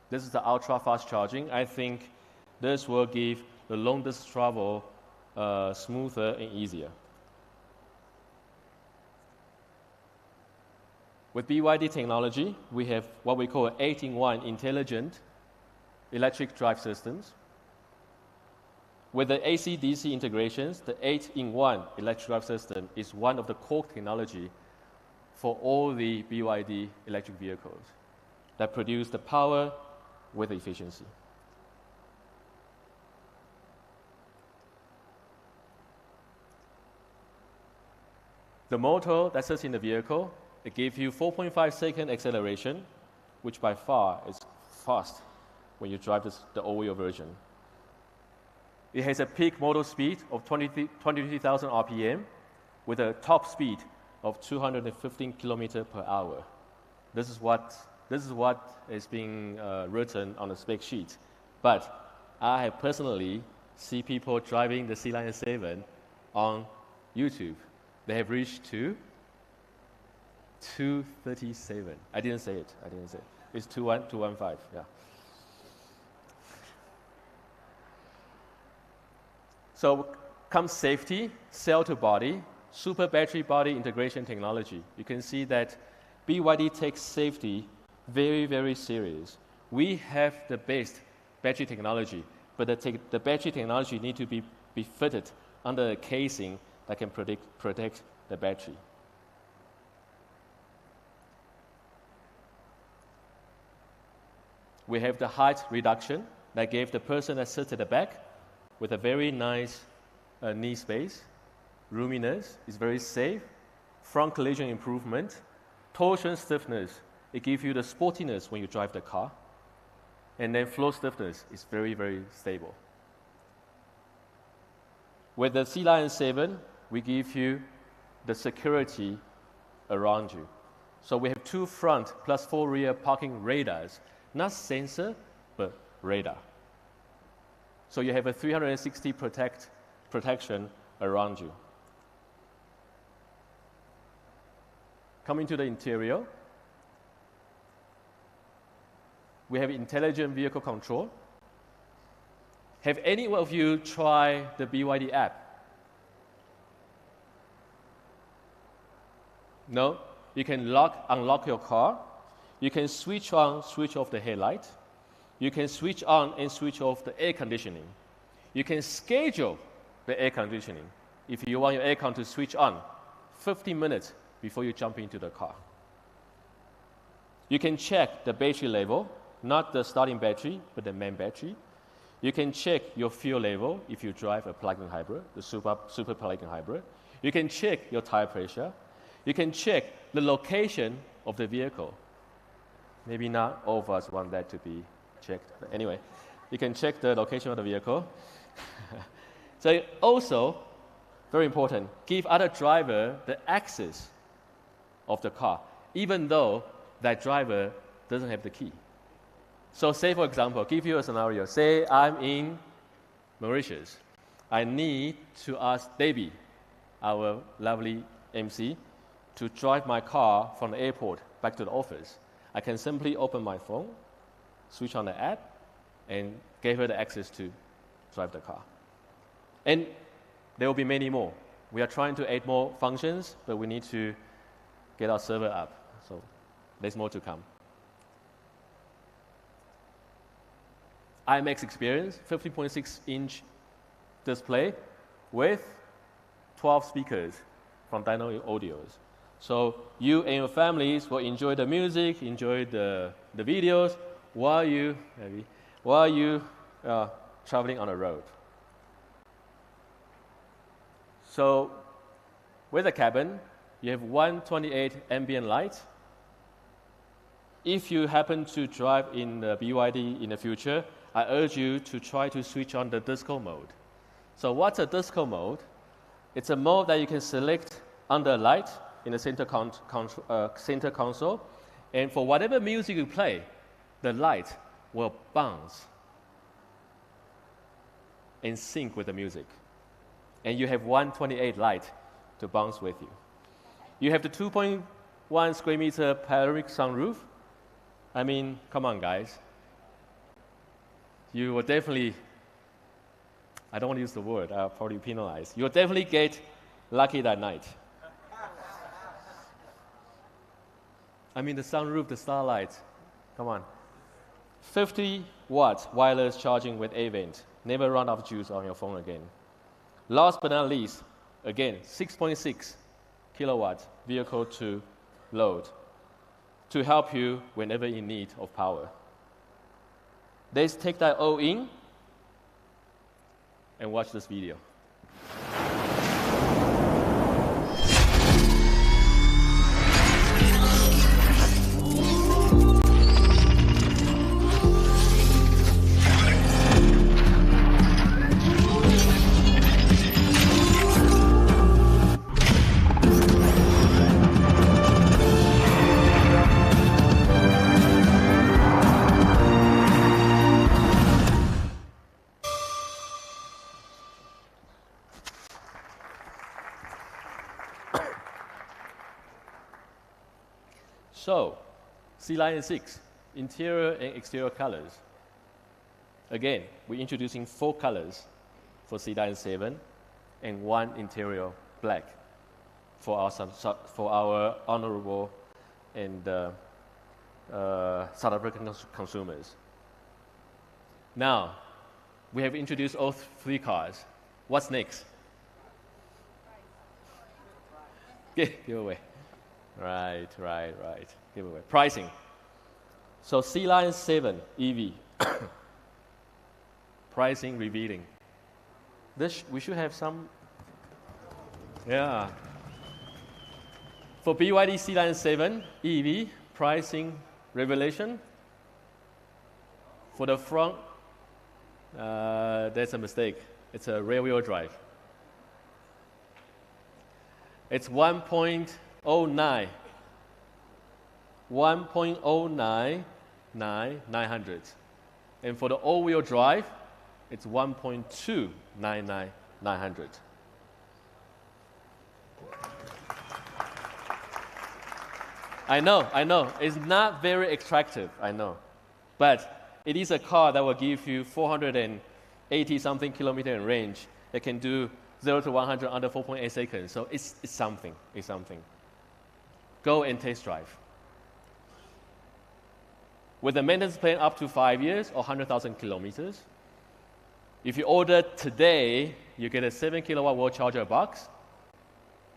This is the ultra fast charging. I think this will give the long distance travel smoother and easier. With BYD technology, we have what we call 8-in-1 intelligent electric drive systems. With the AC-DC integrations, the 8-in-1 electric drive system is one of the core technology for all the BYD electric vehicles that produce the power with efficiency. The motor that sits in the vehicle, it gives you 4.5-second acceleration, which by far is fast when you drive the all-wheel version. It has a peak motor speed of 23,000 RPM with a top speed of 215 km per hour. This is what is being written on the spec sheet. But I have personally seen people driving the Sealion 7 on YouTube. They have reached to 237. I didn't say it. It's 215, yeah. So comes safety, cell to body, super battery body integration technology. You can see that BYD takes safety very, very serious. We have the best battery technology, but the battery technology need to be fitted under a casing that can protect the battery. We have the height reduction that gave the person that sits at the back with a very nice knee space, roominess, is very safe, front collision improvement, torsion stiffness, it gives you the sportiness when you drive the car, and then floor stiffness is very, very stable. With the Sealion 7, we give you the security around you. So we have 2 front plus 4 rear parking radars, not sensor, but radar. So you have a 360 protection around you. Coming to the interior, we have intelligent vehicle control. Have any of you tried the BYD app? No? You can unlock your car. You can switch on, switch off the headlight. You can switch on and switch off the air conditioning. You can schedule the air conditioning if you want your aircon to switch on 15 minutes before you jump into the car. You can check the battery level, not the starting battery, but the main battery. You can check your fuel level if you drive a plug-in hybrid, the super plug-in hybrid. You can check your tire pressure. You can check the location of the vehicle. Maybe not all of us want that to be checked. But anyway, you can check the location of the vehicle. So also, very important, give other driver the access of the car, even though that driver doesn't have the key. So say, for example, give you a scenario. Say I'm in Mauritius. I need to ask Debbie, our lovely MC, to drive my car from the airport back to the office. I can simply open my phone, switch on the app, and give her the access to drive the car. And there will be many more. We are trying to add more functions, but we need to get our server up. So there's more to come. IMAX experience, 15.6-inch display with 12 speakers from Dino Audios. So you and your families will enjoy the music, enjoy the videos while you traveling on the road. So with the cabin, you have 128 ambient light. If you happen to drive in the BYD in the future, I urge you to try to switch on the disco mode. So what's a disco mode? It's a mode that you can select under light in the center console, and for whatever music you play, the light will bounce and sync with the music. And you have 128 light to bounce with you. You have the 2.1 square meter panoramic sunroof. I mean, come on, guys. You will definitely, I don't want to use the word, I'll probably penalize. You'll definitely get lucky that night. I mean, the sunroof, the starlight, come on. 50 watts wireless charging with A-vent. Never run out of juice on your phone again. Last but not least, again, 6.6 kilowatt vehicle to load to help you whenever in need of power. Let's take that all in and watch this video. So, Sealion 6, interior and exterior colors. Again, we're introducing 4 colors for Sealion 7 and 1 interior black for our honorable and South African consumers. Now, we have introduced all 3 cars. What's next? Giveaway. Right. Giveaway. Pricing. So Sealion 7 EV. Pricing revealing. We should have some. Yeah. For BYD Sealion 7 EV, pricing revelation. For the front, there's a mistake. It's a rear-wheel drive. It's 1.09. 1.099,900. And for the all-wheel drive, it's 1.299,900. I know. It's not very attractive, I know. But it is a car that will give you 480-something kilometer in range. It can do 0 to 100 under 4.8 seconds. So it's something. Go and test drive. With a maintenance plan up to 5 years or 100,000 kilometers. If you order today, you get a 7 kilowatt wall charger box,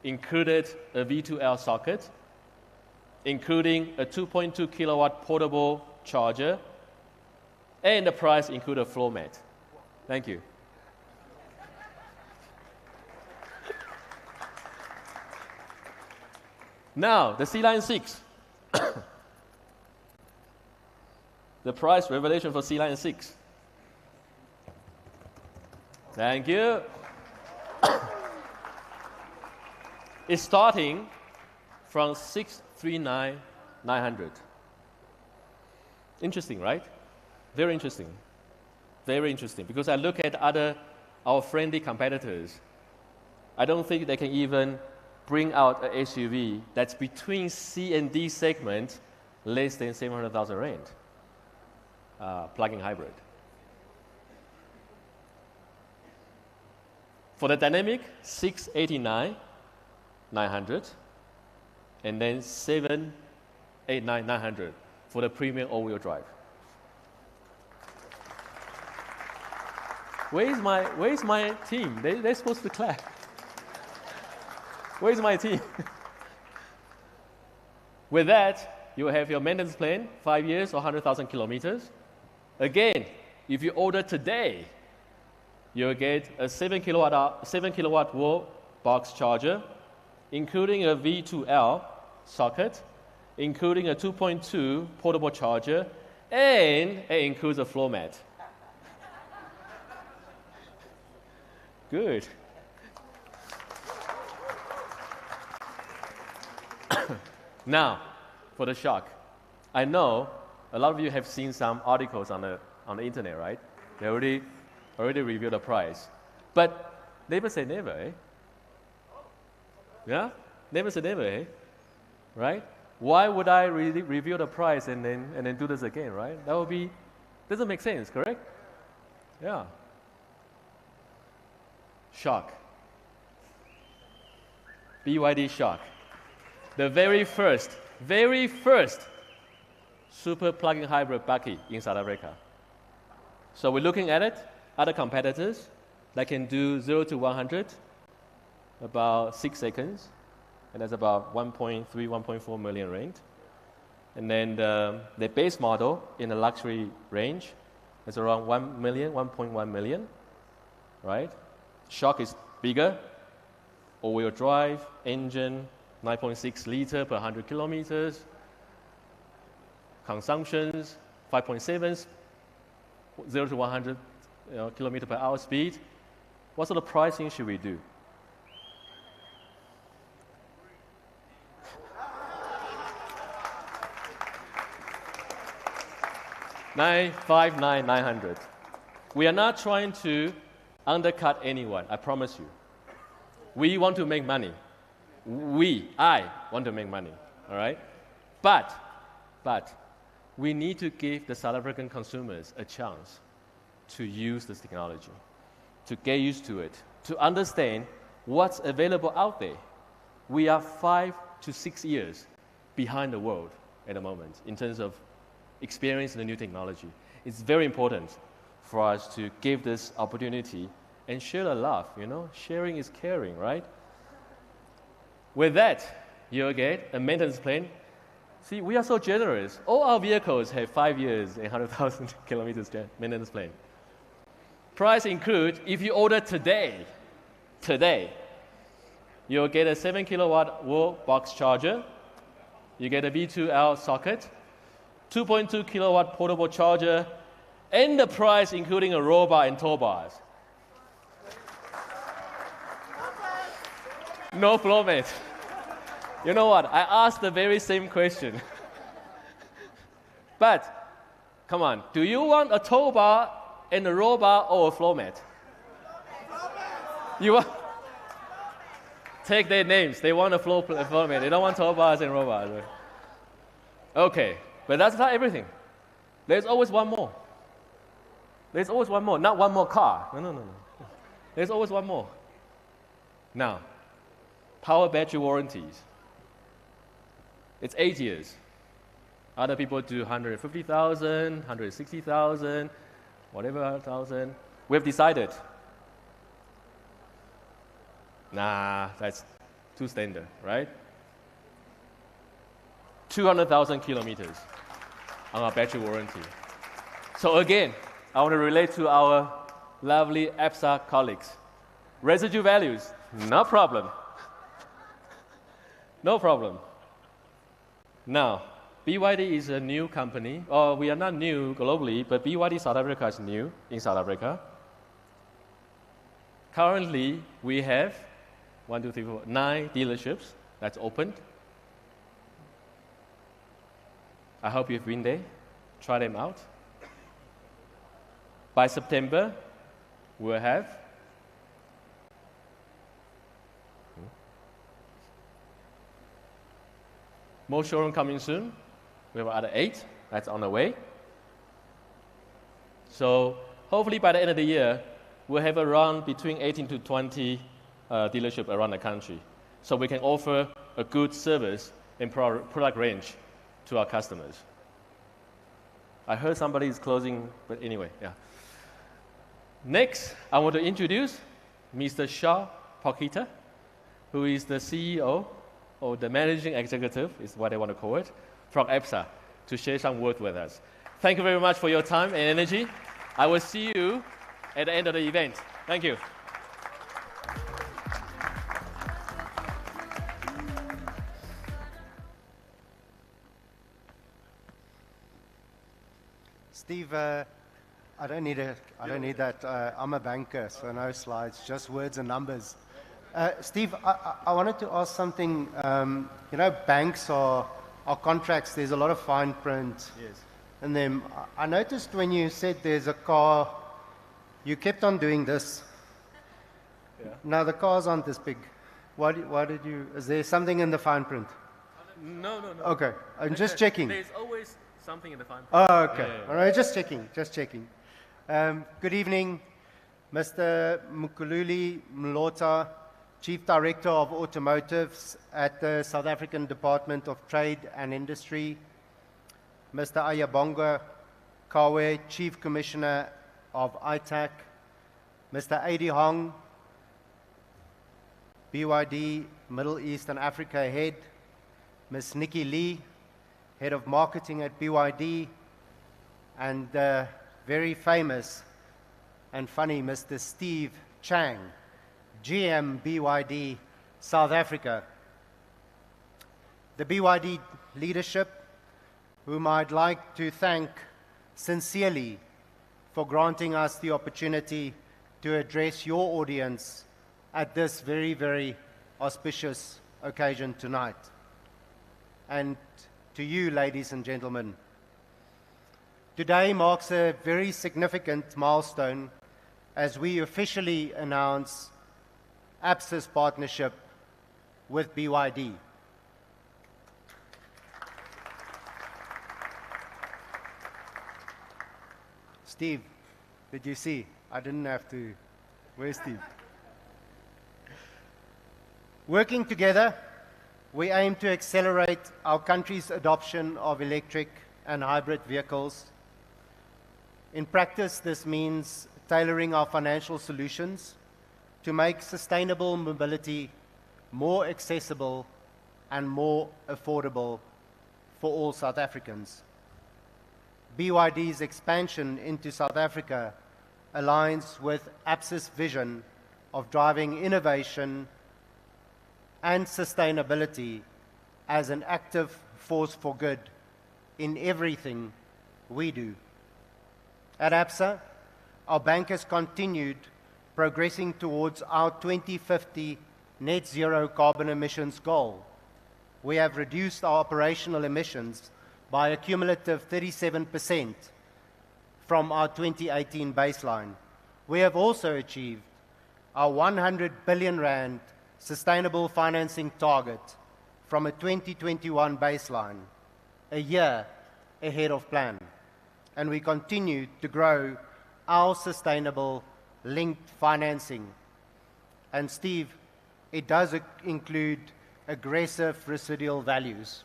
included a V2L socket, including a 2.2 kilowatt portable charger, and the price includes a floor mat. Thank you. Now, the Sealion 6. The price revelation for Sealion 6. Thank you. It's starting from 639,900. Interesting, right? Very interesting. Because I look at our friendly competitors. I don't think they can even bring out an SUV that's between C and D segment, less than 700,000 rand. Plug-in hybrid. For the dynamic, 689,900, and then 789,900 for the premium all-wheel drive. Where's my team? They're supposed to clap. Where's my team? With that, you have your maintenance plan, 5 years or 100,000 kilometers. Again, if you order today, you'll get a 7 kilowatt wall box charger, including a V2L socket, including a 2.2 portable charger, and it includes a floor mat. Good. Now, for the shock. I know a lot of you have seen some articles on the internet, right? They already revealed the price. But never say never, eh? Yeah? Never say never, eh? Right? Why would I reveal the price and then do this again, right? That would be, doesn't make sense, correct? Yeah. Shock. BYD shock. The very first super plug-in hybrid bakkie in South Africa. So we're looking at it, other competitors that can do 0 to 100 about 6 seconds, and that's about 1.3, 1.4 million rand. And then the base model in the luxury range is around 1 million, 1.1 million, right? Shock is bigger, all-wheel drive, engine, 9.6 liter per 100 kilometers, consumptions, 5.7, 0 to 100 kilometer per hour speed. What sort of pricing should we do? $959,900. We are not trying to undercut anyone, I promise you. We want to make money. I want to make money, all right? But we need to give the South African consumers a chance to use this technology, to get used to it, to understand what's available out there. We are 5 to 6 years behind the world at the moment in terms of experiencing the new technology. It's very important for us to give this opportunity and share the love, Sharing is caring, right? With that, you'll get a maintenance plan. See, we are so generous. All our vehicles have 5 years and 100,000 kilometers maintenance plan. Price include, if you order today, you'll get a 7 kilowatt wall box charger. You get a V2L socket, 2.2 kilowatt portable charger, and the price including a roll bar and tow bars. No floor mat. You know what? I asked the very same question. But, come on, do you want a tow bar and a roll bar or a floor mat? You want? Take their names. They want a floor mat. They don't want tow bars and roll bars. Right? Okay, but that's not everything. There's always one more. There's always one more. Not one more car. No. There's always one more. Now, power battery warranties. It's 8 years. Other people do 150,000, 160,000, whatever thousand. We've decided, nah, that's too standard, right? 200,000 kilometers on our battery warranty. So again, I want to relate to our lovely EPSA colleagues. Residue values, no problem. No problem. Now, BYD is a new company. We are not new globally, but BYD South Africa is new in South Africa. Currently, we have 9 dealerships that's opened. I hope you've been there. Try them out. By September, we'll have more showroom coming soon. We have other 8 that's on the way. So hopefully by the end of the year, we'll have around between 18 to 20 dealerships around the country. So we can offer a good service and product range to our customers. I heard somebody is closing, but anyway, yeah. Next, I want to introduce Mr. Shah Pakita, who is the CEO or the managing executive, is what I want to call it, from EPSA, to share some words with us. Thank you very much for your time and energy. I will see you at the end of the event. Thank you. Steve, I don't need that. I'm a banker, so no slides, just words and numbers. Steve, I wanted to ask something. You know, banks are contracts. There's a lot of fine print in them. I noticed when you said there's a car, you kept on doing this. Yeah. Now the cars aren't this big. Why did you? Is there something in the fine print? No. Okay, I'm just checking. There's always something in the fine print. Oh, okay. Yeah. All right, just checking. Good evening, Mr. Mukululi Mlota, Chief Director of Automotives at the South African Department of Trade and Industry, Mr. Ayabonga Kawe, Chief Commissioner of ITAC, Mr. Adi Hong, BYD Middle East and Africa Head, Ms. Nikki Lee, Head of Marketing at BYD, and the very famous and funny Mr. Steve Chang, GM BYD South Africa. The BYD leadership, whom I'd like to thank sincerely for granting us the opportunity to address your audience at this very, very auspicious occasion tonight. And to you, ladies and gentlemen, today marks a very significant milestone as we officially announce APSA's partnership with BYD. Steve, did you see? I didn't have to. Where's Steve? Working together, we aim to accelerate our country's adoption of electric and hybrid vehicles. In practice, this means tailoring our financial solutions to make sustainable mobility more accessible, and more affordable for all South Africans. BYD's expansion into South Africa aligns with ABSA's vision of driving innovation and sustainability as an active force for good in everything we do. At ABSA, our bank has continued progressing towards our 2050 net zero carbon emissions goal. We have reduced our operational emissions by a cumulative 37% from our 2018 baseline. We have also achieved our 100 billion rand sustainable financing target from a 2021 baseline, a year ahead of plan. And we continue to grow our sustainable linked financing. And Steve, it does include aggressive residual values.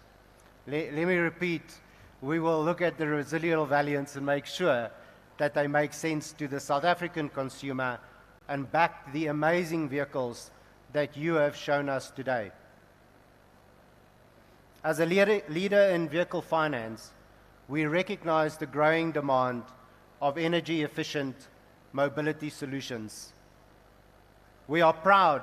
Let me repeat, we will look at the residual values and make sure that they make sense to the South African consumer and back the amazing vehicles that you have shown us today. As a leader in vehicle finance, we recognize the growing demand of energy-efficient mobility solutions. We are proud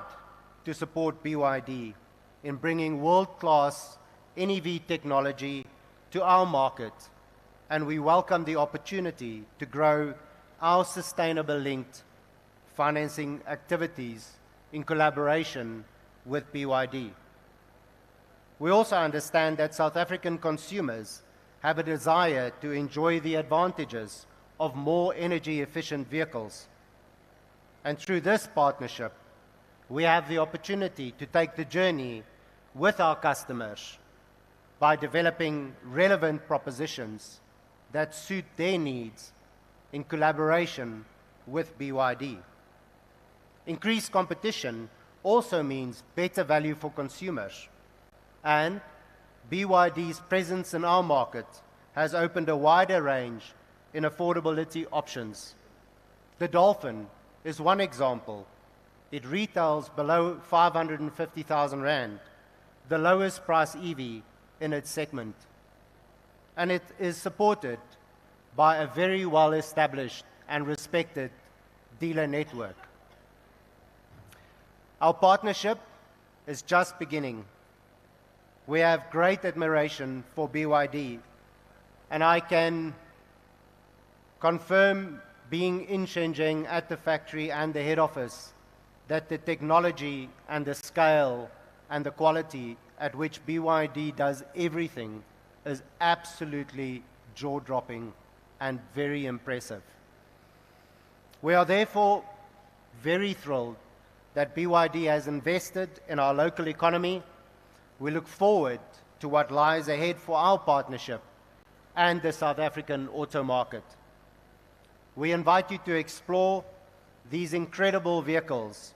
to support BYD in bringing world-class NEV technology to our market, and we welcome the opportunity to grow our sustainable linked financing activities in collaboration with BYD. We also understand that South African consumers have a desire to enjoy the advantages of more energy-efficient vehicles. And through this partnership, we have the opportunity to take the journey with our customers by developing relevant propositions that suit their needs in collaboration with BYD. Increased competition also means better value for consumers, and BYD's presence in our market has opened a wider range in affordability options. The Dolphin is one example. It retails below 550,000 Rand, the lowest price EV in its segment. And it is supported by a very well-established and respected dealer network. Our partnership is just beginning. We have great admiration for BYD, and I can confirm, being in Shenzhen at the factory and the head office, that the technology and the scale and the quality at which BYD does everything is absolutely jaw-dropping and very impressive. We are therefore very thrilled that BYD has invested in our local economy. We look forward to what lies ahead for our partnership and the South African auto market. We invite you to explore these incredible vehicles,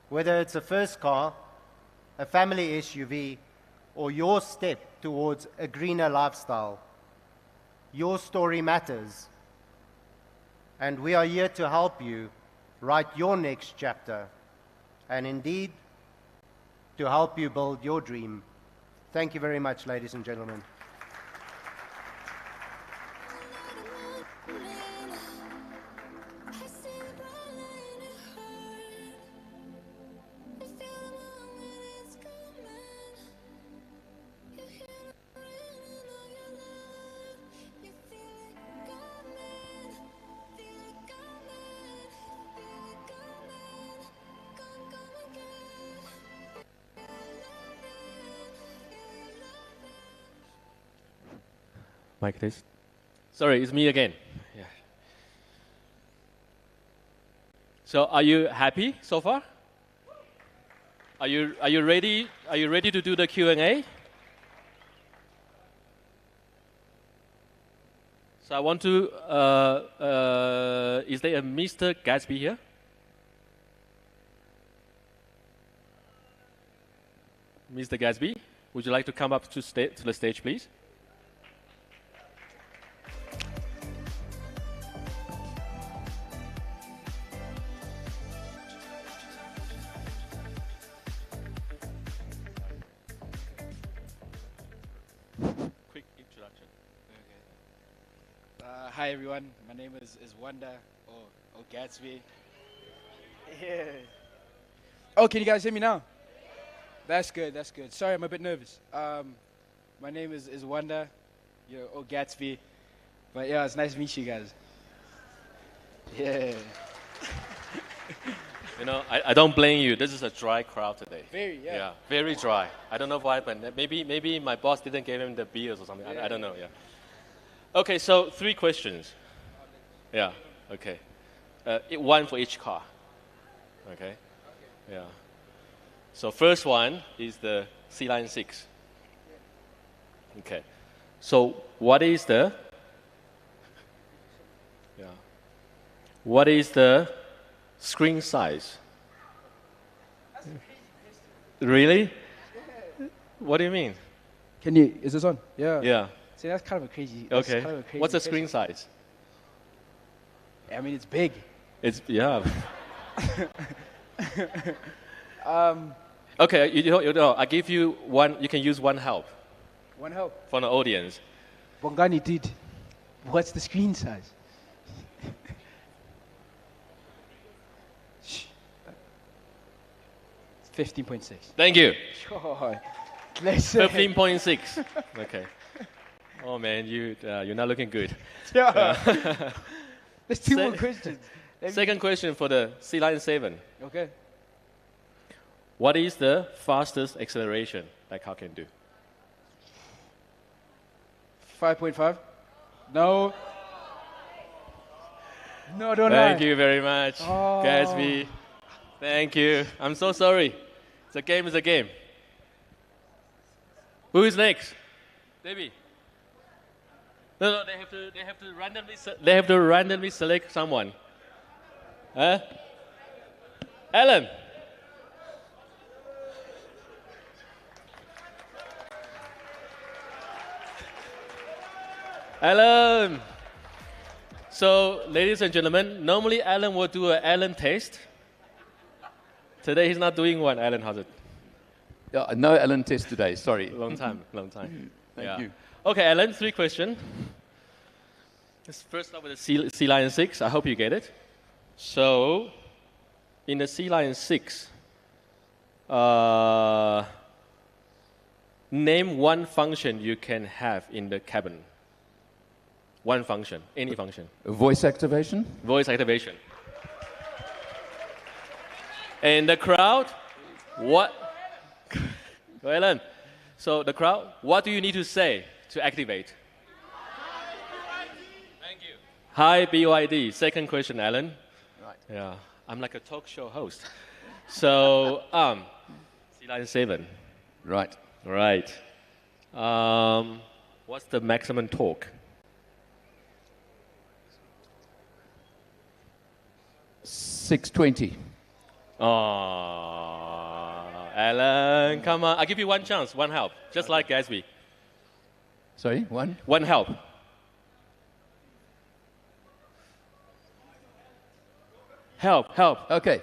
whether it's a first car, a family SUV, or your step towards a greener lifestyle. Your story matters, and we are here to help you write your next chapter, and indeed, to help you build your dream. Thank you very much, ladies and gentlemen. Mic, please. Sorry, it's me again. Yeah. So, are you happy so far? Are you ready? Are you ready to do the Q&A? So, I want to. Is there a Mr. Gatsby here? Mr. Gatsby, would you like to come up to the stage, please? quick introduction. Hi everyone, my name is Wanda or Gatsby. Yeah. Oh, can you guys hear me now? That's good, that's good. Sorry, I'm a bit nervous. My name is Wanda, or Gatsby. But yeah, it's nice to meet you guys. Yeah. You know, I don't blame you. This is a dry crowd today. Very, yeah. Yeah, very dry. I don't know why, but maybe my boss didn't give him the beers or something. Yeah. I don't know, yeah. Okay, so 3 questions. Yeah, okay. One for each car. Okay? Yeah. So first one is the Sealion 6. Okay. So what is the screen size? Really? What do you mean? Is this on? Yeah. Yeah. See, that's kind of a crazy. Okay. Kind of a crazy What's the question. screen size? I mean, it's big. It's, yeah. Um, Okay, you know, I give you one, you can use one help One help. for the audience. Bongani did. What's the screen size? Shh. It's 15.6. Thank you. Sure. Listen. 15.6. Okay. Oh man, you're not looking good. Yeah. There's 2 more Se- questions. Second question for the Sealion 7. Okay. What is the fastest acceleration that car can do? 5.5? No. No, don't Thank lie. you very much, Oh. Gatsby. Thank you. I'm so sorry. The game is a game. Who is next? Debbie. No, they have to randomly select someone. Huh? Alan. Alan. So, ladies and gentlemen, normally Alan will do an Alan test. Today he's not doing one. Alan, how's it? No Alan test today, sorry. Long time. Thank you. Okay, Alan, 3 questions. Let's first start with the Sealion 6. I hope you get it. So, in the Sealion 6, name one function you can have in the cabin. One function, any function. Voice activation? Voice activation. And the crowd, what? Go Alan. So the crowd, what do you need to say to activate? Thank you. Hi BYD. Second question, Alan. Right. Yeah, I'm like a talk show host. So, Sealion 7. Right. Right. What's the maximum torque? 620. Oh, Alan, come on. I'll give you one chance, one help. Just like Gatsby. Sorry, one? One help. Help. Okay.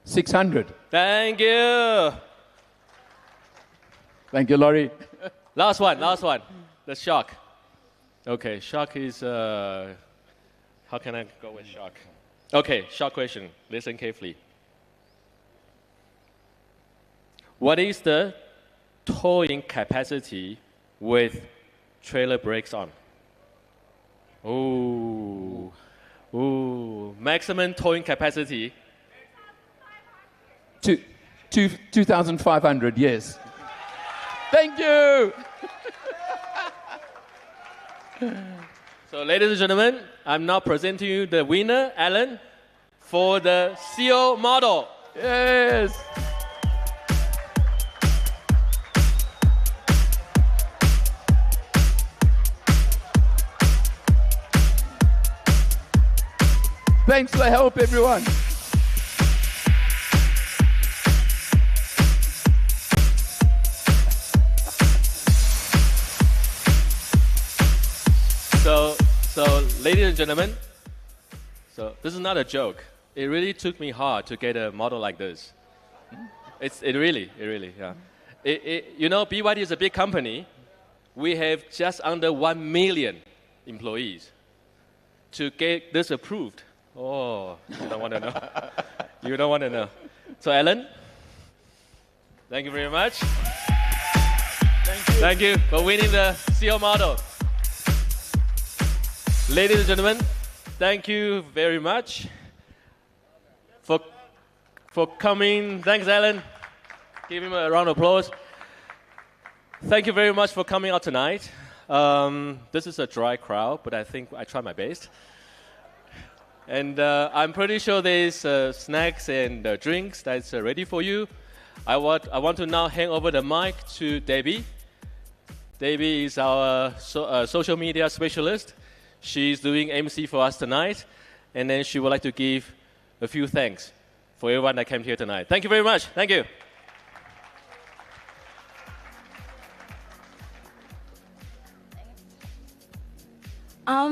600. Thank you. Thank you, Laurie. Last one. The shock. Okay, shock is, how can I go with shock? Okay, shock question. Listen carefully. What is the towing capacity with trailer brakes on? Ooh. Maximum towing capacity. 2,500, yes. Thank you. So, ladies and gentlemen, I'm now presenting you the winner, Alan, for the CO model. Yes. Thanks for the help, everyone. So, ladies and gentlemen, so this is not a joke. It really took me hard to get a model like this. It really, yeah. You know, BYD is a big company. We have just under 1 million employees. To get this approved, oh, you don't want to know. You don't want to know. So, Alan, thank you very much. Thank you for winning the CEO model. Ladies and gentlemen, thank you very much for coming. Thanks, Alan. Give him a round of applause. Thank you very much for coming out tonight. This is a dry crowd, but I think I tried my best. And I'm pretty sure there's snacks and drinks that's ready for you. I want to now hand over the mic to Debbie. Debbie is our social media specialist. She's doing MC for us tonight. And then she would like to give a few thanks for everyone that came here tonight. Thank you very much. Thank you.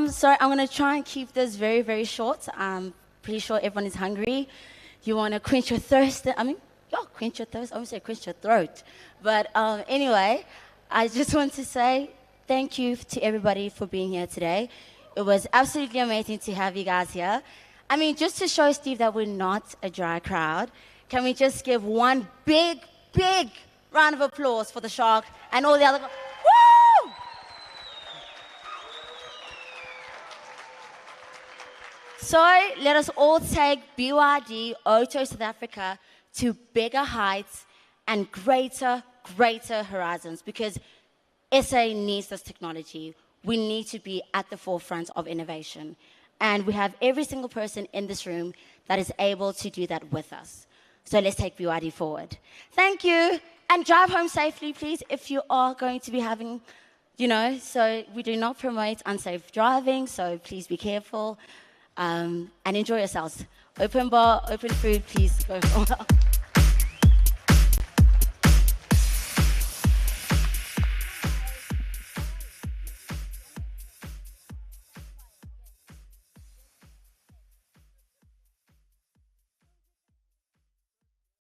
So I'm going to try and keep this very, very short. I'm pretty sure everyone is hungry. You want to quench your thirst. Quench your thirst. I would say quench your throat. But anyway, I just want to say thank you to everybody for being here today. It was absolutely amazing to have you guys here. I mean, just to show Steve that we're not a dry crowd, can we just give one big, big round of applause for the shark and all the other... Woo! So let us all take BYD AUTO South Africa to bigger heights and greater horizons, because SA needs this technology. We need to be at the forefront of innovation. And we have every single person in this room that is able to do that with us. So let's take BYD forward. Thank you. And drive home safely, please, if you are going to be having, so we do not promote unsafe driving, so please be careful. And enjoy yourselves. Open bar, open food, please go.